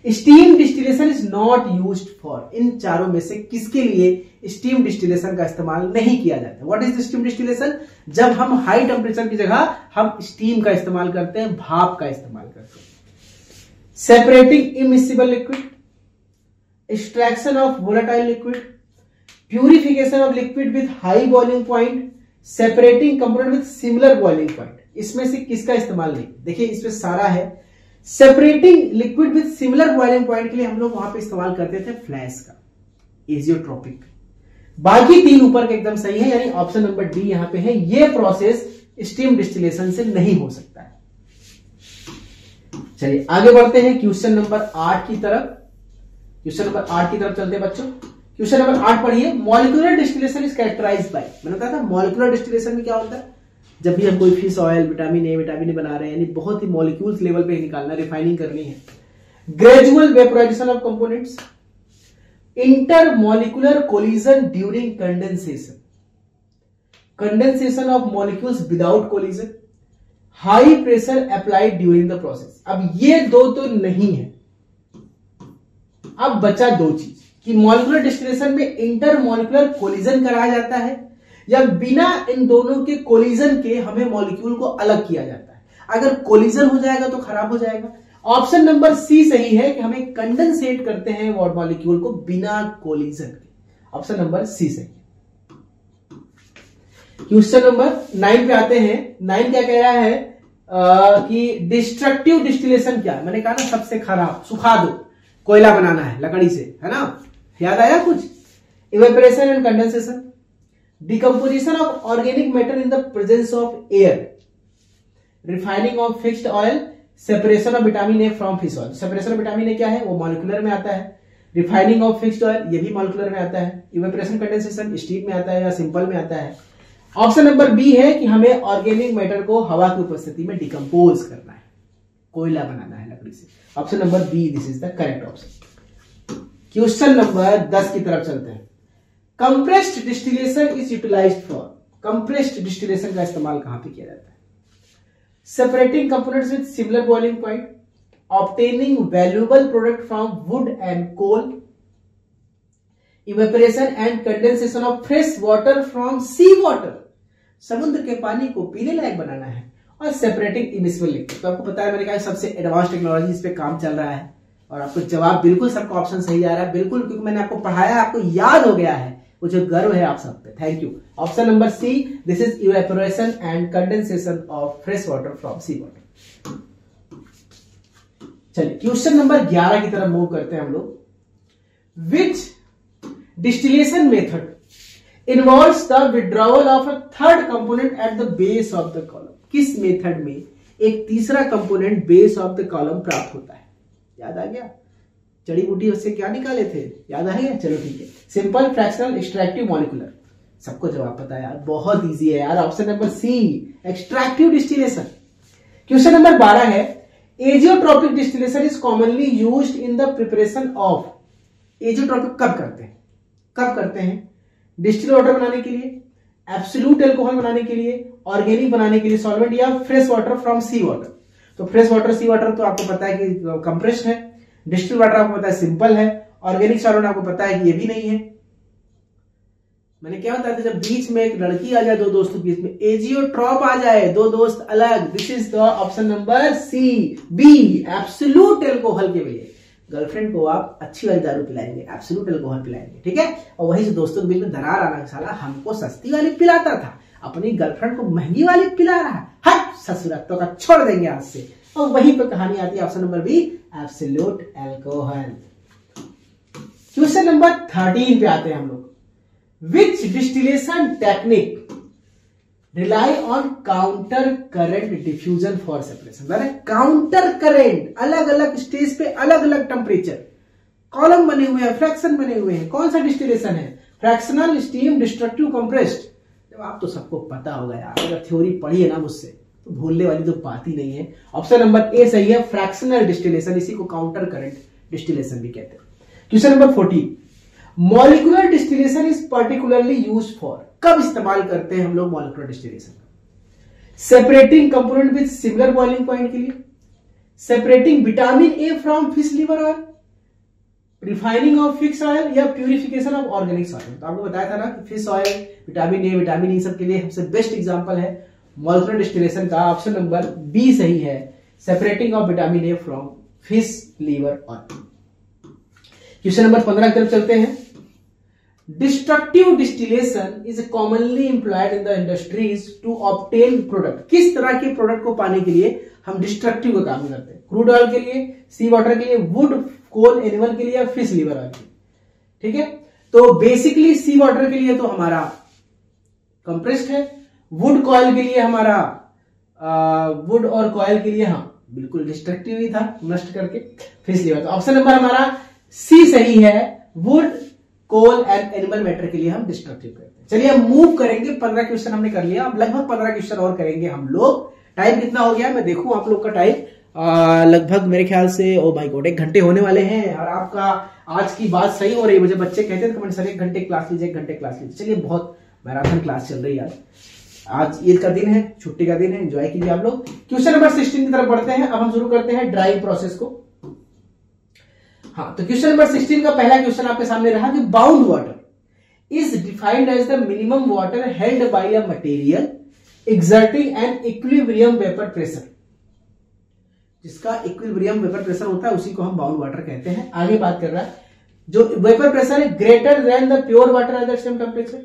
steam distillation is not used for, इन चारों में से किसके लिए स्टीम डिस्टिलेशन का इस्तेमाल नहीं किया जाता। What is the steam distillation, जब हम हाई टेम्परेचर की जगह हम स्टीम का इस्तेमाल करते हैं, भाप का इस्तेमाल करते हैं। Separating immiscible liquid, extraction of volatile liquid, purification of liquid with high boiling point, separating component with similar boiling point. इसमें से किसका इस्तेमाल नहीं? देखिए इसमें सारा है। Separating liquid with similar boiling point के लिए हम लोग वहां पे इस्तेमाल करते थे फ्लैश का, एजियोट्रोपिक। बाकी तीन ऊपर के एकदम सही है, यानी ऑप्शन नंबर डी यहां पे है। ये प्रोसेस स्टीम डिस्टिलेशन से नहीं हो सकता है। चलिए आगे बढ़ते हैं क्वेश्चन नंबर 8 की तरफ। क्वेश्चन नंबर 8 की तरफ चलते हैं बच्चों। क्वेश्चन नंबर 8 पढ़िए। Molecular distillation is characterized by, मैंने बताया था मॉलिक्यूलर डिस्टिलेशन में क्या होता है, जब भी हम कोई फिश ऑयल, विटामिन ए बना रहे हैं, यानी बहुत ही मॉलिक्यूल्स लेवल पे निकालना, रिफाइनिंग करनी है। Gradual vaporisation of components, intermolecular collision during condensation, condensation of molecules without collision, high pressure applied during the process. अब ये दो तो नहीं है, अब बचा दो चीज कि मॉलिक्यूलर डिस्टिलेशन में इंटरमॉलिक्यूलर कोलिजन कराया जाता है या बिना इन दोनों के कोलिजन के हमें मॉलिक्यूल को अलग किया जाता है। अगर कोलिजन हो जाएगा तो खराब हो जाएगा। ऑप्शन नंबर सी सही है कि हमें कंडेंसेट करते हैं वॉट मॉलिक्यूल को बिना कोलिजन के। ऑप्शन नंबर सी सही है। क्वेश्चन नंबर 9 पे आते हैं। 9 क्या कह रहा है कि डिस्ट्रक्टिव डिस्टिलेशन क्या है? मैंने कहा ना सबसे खराब, सुखा दो, कोयला बनाना है लकड़ी से, है ना? याद आया कुछ? Evaporation and condensation, decomposition of organic matter in the presence of air, refining of fixed oil, separation of vitamin A from fish oil. Separation of vitamin ए क्या है? वो मॉलिक्यूलर में आता है। रिफाइनिंग ऑफ फिक्स्ड ऑयल ये भी मॉलिक्यूलर में आता है। इवेपोरेशन कंडेंसेशन स्टीम में आता है या सिंपल में आता है। ऑप्शन नंबर बी है कि हमें ऑर्गेनिक मैटर को हवा की उपस्थिति में डिकम्पोज करना है, कोयला बनाना है लकड़ी से। Option number B this is the correct option. Question number 10 की तरफ चलते हैं। Compressed distillation is utilized for, compressed distillation का इस्तेमाल कहां पे किया जाता है? Separating components with similar boiling point, obtaining valuable product from wood and coal, evaporation and condensation of fresh water from sea water, समुद्र के पानी को पीने लायक बनाना है, और सेपरेटिंग इमिसिबल लिक्विड। तो आपको पता है मैंने कहा सबसे एडवांस टेक्नोलॉजी इस पे काम चल रहा है, और आपको जवाब बिल्कुल सबका ऑप्शन सही आ रहा है, बिल्कुल, क्योंकि मैंने आपको पढ़ाया, आपको याद हो गया है, मुझे गर्व है आप सब पे। Thank you. Option number C this is evaporation and condensation of fresh water from sea water. चलिए क्वेश्चन नंबर 11 की तरफ मूव करते हैं हम लोग। Which distillation method involves the withdrawal of a third component at the base of the column? किस मेथड में एक तीसरा component base of the column प्राप्त होता है? याद आ गया? जड़ी बूटी उससे क्या निकाले थे, याद आ गया? चलो ठीक है। सिंपल, फ्रैक्शनल, एक्सट्रैक्टिव, मॉलिक्यूलर, सबको जवाब पता है यार, बहुत इजी है यार। Option number C extractive distillation. Question number 12 है। Azeotropic distillation is commonly used in the preparation of, azeotropic कब करते हैं? कब करते हैं? डिस्टिल वाटर बनाने के लिए, एब्सोल्यूट अल्कोहल बनाने के लिए, ऑर्गेनिक बनाने के लिए सॉल्वेंट, या fresh water from sea water. तो फ्रेश वाटर, सी वाटर तो आपको पता है कि कंप्रेस्ड है, डिस्टिल वाटर आपको पता है सिंपल है, ऑर्गेनिक सॉल्वेंट आपको पता है कि ये भी नहीं है। मैंने क्या बताया था, जब बीच में एक लड़की आ जाए, दो दोस्तों के बीच में एजियोट्रॉप आ जाए, दो दोस्त अलग, this is the option number C B absolute alcohol के लिए। गर्लफ्रेंड को आप अच्छी वाली दारू पिलाएंगे, एब्सोल्यूट अल्कोहल पिलाएंगे, ठीक है? और वही से दोस्तों के बीच में दरार आना, साला हमको सस्ती वाली पिलाता था, अपनी गर्लफ्रेंड को महंगी वाली पिला रहा है, हट ससुरत्व का, छोड़ देंगे आज से। और वहीं पर कहानी आती है option number B absolute alcohol. Question number 13 पे आते हैं हम लोग। Which distillation technique rely on counter current diffusion for separation? Counter current, अलग अलग स्टेज पे अलग अलग टेम्परेचर, कॉलम बने हुए हैं, फ्रैक्शन बने हुए हैं, कौन सा डिस्टिलेशन है? Fractional, steam, destructive, compressed. जवाब तो सबको पता होगा यार, अगर थ्योरी पढ़ी है ना मुझसे तो भूलने वाली तो बात ही नहीं है। ऑप्शन नंबर ए सही है, फ्रैक्शनल डिस्टिलेशन, इसी को काउंटर करंट डिस्टिलेशन भी कहते हैं। Question number 14। Molecular distillation is particularly used for, कब इस्तेमाल करते हैं हम लोग molecular distillation? Separating component with similar boiling point के लिए, separating vitamin A from fish liver oil, refining of fish oil या प्यूरिफिकेशन ऑफ ऑर्गेनिक सॉइल। तो आपको बताया था ना कि fish oil, vitamin A, vitamin E सब के लिए सबसे बेस्ट एग्जांपल है मॉलिक्यूलर डिस्टिलेशन का। ऑप्शन नंबर बी सही है, separating of vitamin A from fish liver oil. Question number 15 की तरफ चलते हैं। Destructive distillation is commonly employed in the industries to obtain product. किस तरह के प्रोडक्ट को पाने के लिए हम डिस्ट्रक्टिव का काम करते हैं? क्रूड ऑयल के लिए, सी वाटर के लिए, वुड कोल एनिमल के लिए या फिश लीवर ऑयल के लिए। ठीक है, तो बेसिकली सी वाटर के लिए तो हमारा कंप्रेस्ड है, वुड कॉयल के लिए हमारा वुड और कॉयल के लिए हाँ बिल्कुल डिस्ट्रक्टिव ही था, नष्ट करके फिश लीवर। तो ऑप्शन नंबर हमारा सी सही है, wood coal and animal matter के लिए हम डिस्ट्रक्टिव करते हैं। चलिए हम मूव करेंगे, 15 क्वेश्चन हमने कर लिया, अब लगभग 15 क्वेश्चन और करेंगे हम लोग। टाइम कितना हो गया मैं देखूं आप लोग का टाइम, लगभग मेरे ख्याल से ओ माय गॉड 1 घंटे होने वाले हैं। और आपका आज की बात सही हो रही है, मुझे बच्चे कहते थे कमेंट सर 1 घंटे क्लास लीजिए, 1 घंटे क्लास लीजिए। चलिए बहुत मैराथन क्लास चल रही है आज ईद का दिन है, छुट्टी का दिन है, एंजॉय कीजिए आप लोग। क्वेश्चन नंबर 16 की तरफ बढ़ते हैं। अब हम शुरू करते हैं ड्राइंग प्रोसेस को। हाँ, तो क्वेश्चन नंबर 16 का पहला क्वेश्चन आपके सामने रहा कि bound water is defined as the minimum water held by a material exerting an equilibrium vapour pressure. जिसका इक्विलिब्रियम वेपर प्रेशर होता है उसी को हम बाउंड वाटर कहते हैं। आगे बात कर रहा है जो वेपर प्रेशर है greater than the pure water at the same temperature,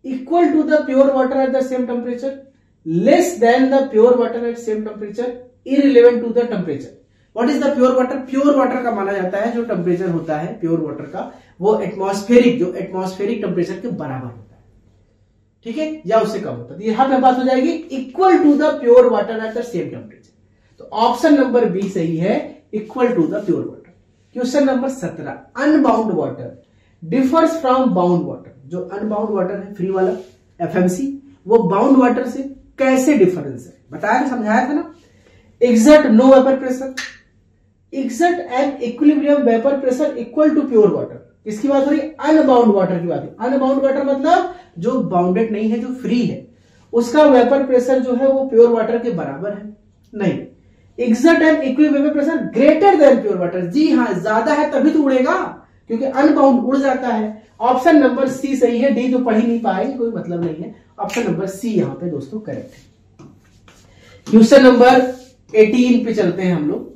equal to the pure water at the same temperature, less than the pure water at same temperature, irrelevant to the temperature. What is the pure water? Pure water का माना जाता है जो टेम्परेचर होता है प्योर वाटर का वो एटमॉस्फेरिक टेम्परेचर के बराबर होता है, ठीक है, या उससे कम होता है। तो यहां पे बात हो जाएगी equal to the pure water at the same temperature. तो ऑप्शन नंबर बी सही है, equal to the pure water. Question number 17, unbound water differs from bound water. जो अनबाउंड वाटर है फ्री वाला एफएमसी, वो बाउंड वाटर से कैसे डिफरेंस है बताया था, समझाया था ना। Exert no vapour pressure, exert an equilibrium vapour pressure equal to pure water. किसकी बात हो रही है? अनबाउंड वाटर की बात है। अनबाउंड वाटर मतलब जो बाउंडेड नहीं है, जो फ्री है, उसका वेपर प्रेशर जो है वो प्योर वाटर के बराबर है नहीं। Exert an equilibrium vapour pressure greater than pure water, जी हाँ ज्यादा है तभी तो उड़ेगा, क्योंकि अनबाउंड उड़ जाता है। ऑप्शन नंबर सी सही है, डी तो पढ़ ही नहीं पाएंगे कोई मतलब नहीं है। ऑप्शन नंबर सी यहां पे दोस्तों करेक्ट है। क्वेश्चन नंबर 18 पे चलते हैं हम लोग,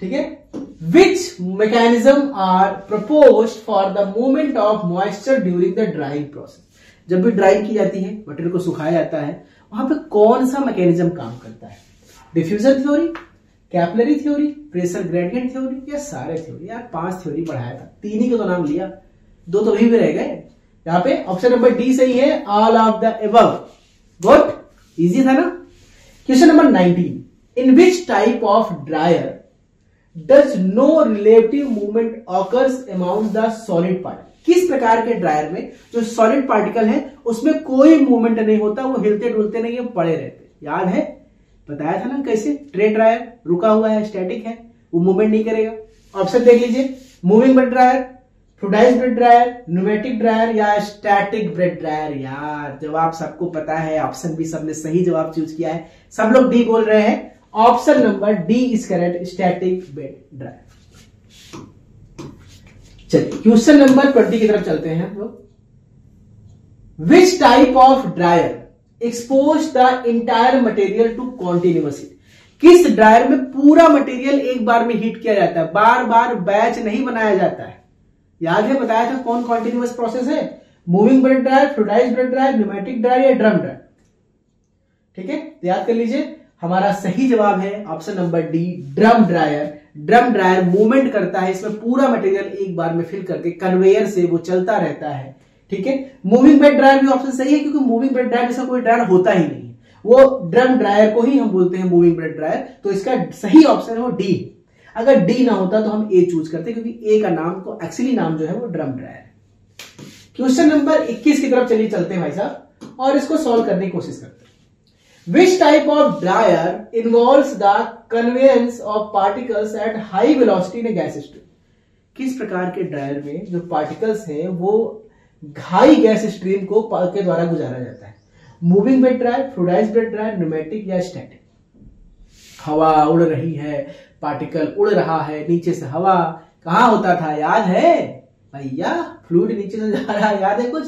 ठीक है। Which mechanism are proposed for the movement of moisture during the drying process. जब भी ड्राइंग की जाती है, मटेरियल को सुखाया जाता है, वहां पे कौन सा मैकेनिज्म काम करता है? Diffusion theory, capillary theory, pressure gradient theory या सारे थ्योरी? यार 5 थ्योरी पढ़ाया था, 3 ही को तो नाम लिया, 2 तो वहीं पे रह गए। यहां पे ऑप्शन नंबर डी सही है, all of the above. Good, easy था ना। Question number 19, in which type of dryer does no relative movement occurs amount the solid particle. किस प्रकार के ड्रायर में जो सॉलिड पार्टिकल है उसमें कोई मूवमेंट नहीं होता, वो हिलते डुलते नहीं है, पड़े रहते। याद है, बताया था ना कैसे। ट्रे ड्रायर रुका हुआ है, स्टैटिक है, वो मूवमेंट नहीं करेगा। ऑप्शन देख लीजिए, moving bed dryer, fluidized bed dryer, pneumatic dryer या स्टैटिक ब्रेड ड्रायर। यार जवाब सबको पता है, ऑप्शन भी सबने सही जवाब चूज किया है, सब लोग डी बोल रहे हैं। Option number D is correct, static bread dryer. चलिए क्वेश्चन नंबर 20 की तरफ चलते हैं हम लोग। Which type of dryer expose the entire material to continuous heat. किस ड्रायर में पूरा मटेरियल एक बार में हीट किया जाता है, बार बार बैच नहीं बनाया जाता है? याद है, बताया था कौन कॉन्टिन्यूअस प्रोसेस है? Moving bed dryer, fluidized bed dryer, pneumatic dryer या ड्रम ड्रायर। ठीक है, तो याद कर लीजिए, हमारा सही जवाब है option number D, drum dryer. Drum dryer movement करता है, इसमें पूरा मटेरियल एक बार में फिल करके कन्वेयर से वो चलता रहता है। ठीक है, मूविंग ब्रेड ड्रायर भी ऑप्शन सही है, क्योंकि मूविंग ब्रेड ड्रायर जैसा कोई ड्रायर होता ही नहीं, वो ड्रम ड्रायर को ही हम बोलते हैं मूविंग ब्रेड ड्रायर। तो इसका सही ऑप्शन है वो डी। अगर डी ना होता तो हम ए चूज करते, क्योंकि ए का नाम तो एक्चुअली नाम जो है वो ड्रम ड्रायर है। क्वेश्चन नंबर 21 की तरफ चलिए चलते हैं भाई साहब, और इसको सॉल्व करने की कोशिश करते हैं। Which type of dryer involves the conveyance of particles at high velocity in a gas stream? किस प्रकार के ड्रायर में जो पार्टिकल्स हैं वो हाई गैस स्ट्रीम को के द्वारा गुजारा जाता है? Moving bed dryer, fluidized bed dryer, pneumatic या स्टैटिक? हवा उड़ रही है, पार्टिकल उड़ रहा है, नीचे से हवा, कहाँ होता था याद है भैया? फ्लूइड नीचे से जा रहा है, याद है कुछ?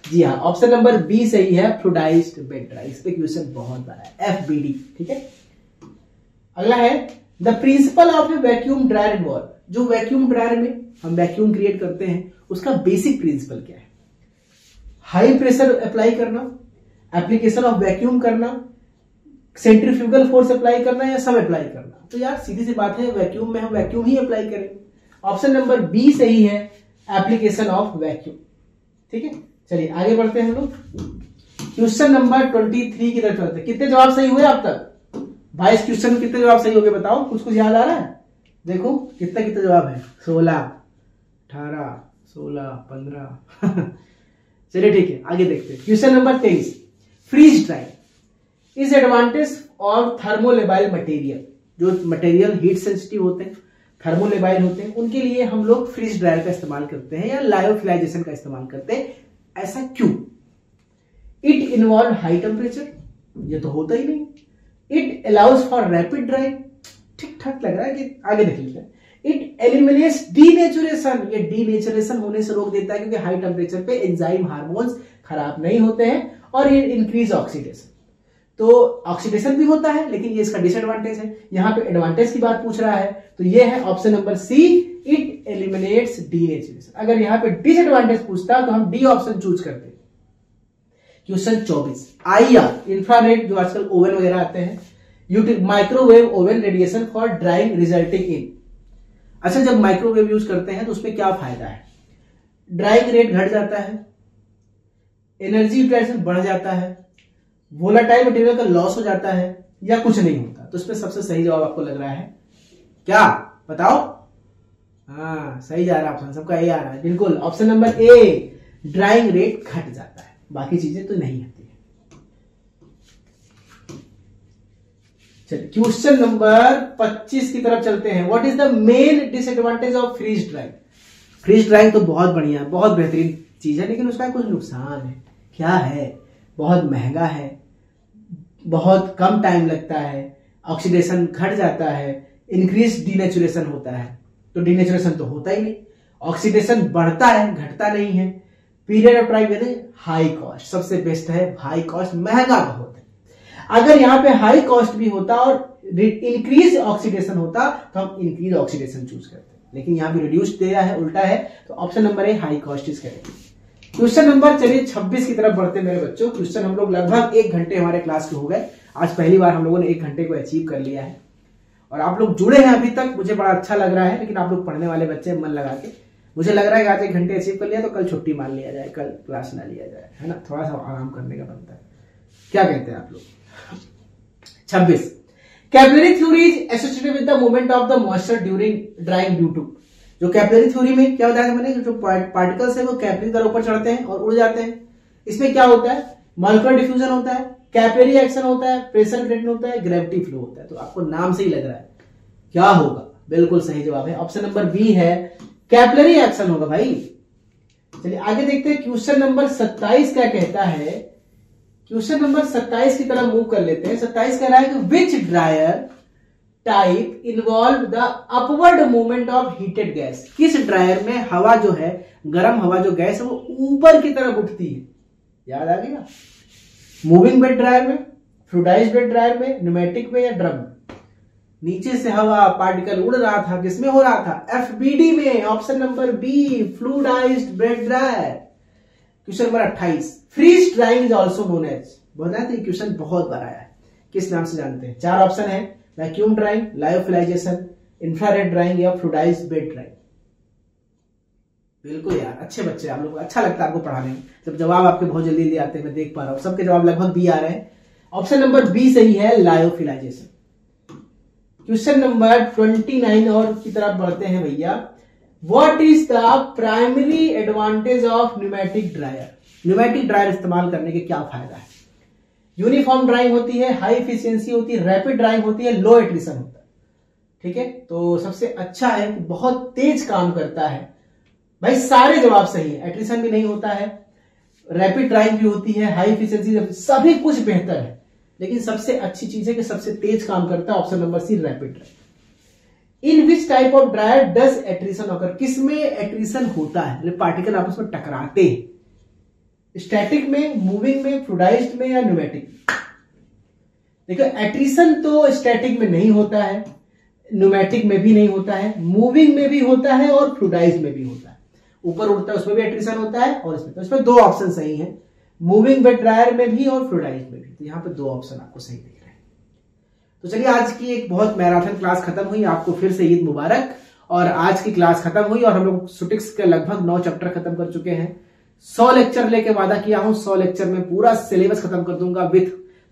जी हाँ, ऑप्शन नंबर बी सही है, फ्लूइडाइज्ड बेड ड्राई। इस पे क्वेश्चन बहुत बड़ा है, FBD। ठीक है, अगला है the principle of A vacuum dryer involve. जो वैक्यूम ड्रायर में हम वैक्यूम क्रिएट करते हैं उसका बेसिक प्रिंसिपल क्या है? हाई प्रेशर अप्लाई करना, एप्लीकेशन ऑफ वैक्यूम करना, सेंट्रीफ्यूगल फोर्स अप्लाई करना, या सब अप्लाई करना? तो यार सीधी सी बात है, वैक्यूम में हम वैक्यूम ही अप्लाई करेंगे। ऑप्शन नंबर बी सही है, एप्लीकेशन ऑफ वैक्यूम। ठीक है, चलिए आगे बढ़ते हैं हम लोग क्वेश्चन नंबर 23 की तरफ चलते हैं। कितने जवाब सही हुए अब तक? 22 क्वेश्चन में कितने जवाब सही हो गए बताओ? कुछ याद आ रहा है? देखो कितना कितना जवाब है, 16, 18, 16, 15 चलिए ठीक है, आगे देखते हैं question number 23। Freeze dry is advantage of thermolabile material. जो मटेरियल हीट सेंसिटिव होते हैं, थर्मोलेबाइल होते हैं, उनके लिए हम लोग फ्रीज ड्रायर का इस्तेमाल करते हैं या लायोफिलाइजेशन का इस्तेमाल करते हैं। ऐसा क्यों? इट इन्वॉल्व हाई टेम्परेचर, ये तो होता ही नहीं। It allows for rapid drawing, ठीक ठाक लग रहा है कि आगे देख लेते हैं। इट एलिमिनेट्स डीनेचुरेशन, ये डीनेचुरेशन होने से रोक देता है क्योंकि हाई टेम्परेचर पे एंजाइम हार्मोन्स खराब नहीं होते हैं। और ये इंक्रीज ऑक्सीडेशन, तो ऑक्सीडेशन भी होता है लेकिन ये इसका डिसएडवांटेज है। यहां पे एडवांटेज की बात पूछ रहा है तो ये है option number C, it eliminates denaturation. अगर यहां पे डिसएडवांटेज पूछता तो हम डी ऑप्शन चूज करते। क्वेश्चन 24, IR इंफ्रारेड, जो आजकल ओवन वगैरह आते हैं, microwave oven radiation for drying resulting in. अच्छा, जब माइक्रोवेव यूज करते हैं तो उसमें क्या फायदा है? ड्राइंग रेट घट जाता है, एनर्जी यूटिलाइजेशन बढ़ जाता है, वोलाटाइल मटेरियल का लॉस हो जाता है, या कुछ नहीं होता? तो इसमें सबसे सही जवाब आपको लग रहा है क्या? बताओ। हाँ, सही जा रहा है ऑप्शन, सबका ए आ रहा है, बिल्कुल option number A, drawing rate घट जाता है, बाकी चीजें तो नहीं आती है। चलिए क्वेश्चन नंबर 25 की तरफ चलते हैं। What is the main disadvantage of freeze drying? Freeze drying तो बहुत बढ़िया है, बहुत बेहतरीन चीज है, लेकिन उसका कुछ नुकसान है। क्या है? बहुत महंगा है, बहुत कम टाइम लगता है, ऑक्सीडेशन घट जाता है, इंक्रीज डीनेचुरेशन होता है। तो डीनेचुरेशन तो होता ही नहीं, ऑक्सीडेशन बढ़ता है, घटता नहीं है। पीरियड ऑफ टाइम यानी हाई कॉस्ट, सबसे बेस्ट है हाई कॉस्ट, महंगा बहुत है। अगर यहाँ पे हाई कॉस्ट भी होता और इंक्रीज ऑक्सीडेशन होता तो हम इंक्रीज ऑक्सीडेशन चूज करते, लेकिन यहाँ पे रिड्यूस दिया है, उल्टा है, तो option number A high cost is correct. Question number चलिए 26 की तरफ बढ़ते हैं मेरे बच्चों। क्वेश्चन हम लोग लगभग 1 घंटे हमारे क्लास के हो गए, आज पहली बार हम लोगों ने 1 घंटे को अचीव कर लिया है और आप लोग जुड़े हैं अभी तक, मुझे बड़ा अच्छा लग रहा है। लेकिन आप लोग पढ़ने वाले बच्चे मन लगा के, मुझे लग रहा है कि आज 1 घंटे अचीव कर लिया तो कल छुट्टी मान लिया जाए, कल क्लास ना लिया जाए, है ना? थोड़ा सा आराम करने का बनता है, क्या कहते हैं आप लोग? 26, capillary theory is associated with the movement of the moisture during drying due to. जो कैपिलरी थ्योरी में क्या बताया मैंने, जो पार्टिकल्स है वो कैपिलरी तरह ऊपर चढ़ते हैं और उड़ जाते हैं। इसमें क्या होता है? मॉलिक्यूलर डिफ्यूजन होता है, कैपिलरी एक्शन होता है, प्रेशर ग्रेडिएंट होता है, ग्रेविटी फ्लो होता है। तो आपको नाम से ही लग रहा है क्या होगा? बिल्कुल सही जवाब है ऑप्शन नंबर बी है, कैपिलरी एक्शन होगा भाई। चलिए आगे देखते हैं क्वेश्चन नंबर 27 क्या कहता है। क्वेश्चन नंबर 27 की तरफ मूव कर लेते हैं। 27 कह रहा है कि which dryer type involve the upward movement of heated gas. किस ड्रायर में हवा जो है, गर्म हवा जो गैस है वो ऊपर की तरफ उठती है? याद आ गया? मूविंग बेड ड्रायर में, फ्लूइडाइज्ड बेड ड्रायर में, न्यूमेटिक में, या ड्रम में? नीचे से हवा पार्टिकल उड़ रहा था, किसमें हो रहा था? FBD में, option number B, fluidized bed dryer. Question number 28, freeze drying is also known as. बताते हैं क्वेश्चन बहुत बड़ा है, किस नाम से जानते हैं? 4 ऑप्शन है, vacuum drawing, lyophilisation, infrared drawing, या फ्लूइडाइज्ड बेड ड्राइंग। बिल्कुल यार, अच्छे बच्चे आप लोग, अच्छा लगता है आपको पढ़ाने में जब जवाब आपके बहुत जल्दी जल्दी आते हैं। मैं देख पा रहा हूं सबके जवाब लगभग बी आ रहे हैं। ऑप्शन नंबर बी सही है, लायोफिलाइजेशन। क्वेश्चन नंबर 29 और की तरफ बढ़ते हैं भैया। What is the primary advantage of pneumatic dryer? Pneumatic dryer इस्तेमाल करने के क्या फायदा है? यूनिफॉर्म ड्राइंग होती है, हाई एफिशिएंसी होती है, रैपिड ड्राइंग होती है, लो एट्रिशन होता है। ठीक है, तो सबसे अच्छा है कि बहुत तेज काम करता है। भाई सारे जवाब सही है, एट्रिशन भी नहीं होता है, रैपिड ड्राइंग भी होती है, हाई एफिशिएंसी, सभी कुछ बेहतर है, लेकिन सबसे अच्छी चीज है कि सबसे तेज काम करता है। Option number C, rapid drying. In which type of dryer does attrition occur, किसमें एट्रिशन होता है, पार्टिकल आपस में टकराते हैं, स्टैटिक में, मूविंग में, फ्लूइडाइज्ड में या न्यूमेटिक में। देखो एट्रिशन तो स्टैटिक में नहीं होता है, न्यूमेटिक में भी नहीं होता है, मूविंग में भी होता है और फ्लूइडाइज्ड में भी होता है। ऊपर उड़ता है उसमें भी एट्रिशन होता है और इसमें, तो इसमें दो ऑप्शन सही है, मूविंग वेट ड्रायर में भी और फ्लूइडाइज्ड में भी। तो यहाँ पे दो ऑप्शन आपको सही दिख रहे हैं। तो चलिए आज की एक बहुत मैराथन क्लास खत्म हुई, आपको फिर से ईद मुबारक। और आज की क्लास खत्म हुई और हम लोग सुटिक्स के लगभग 9 चैप्टर खत्म कर चुके हैं। 100 लेक्चर लेके वादा किया हूं, 100 लेक्चर में पूरा सिलेबस खत्म कर दूंगा, with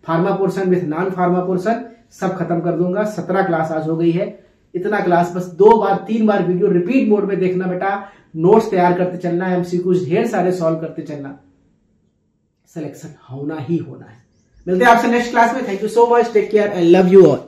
pharma portion, with non pharma portion, सब खत्म कर दूंगा। 17 क्लास आज हो गई है। इतना क्लास बस 2 बार 3 बार वीडियो रिपीट मोड में देखना बेटा, नोट्स तैयार करते चलना, एमसीक्यूज ढेर सारे सॉल्व करते चलना, सिलेक्शन होना ही होना है। मिलते हैं आपसे नेक्स्ट क्लास में। Thank you so much, take care, I love you all.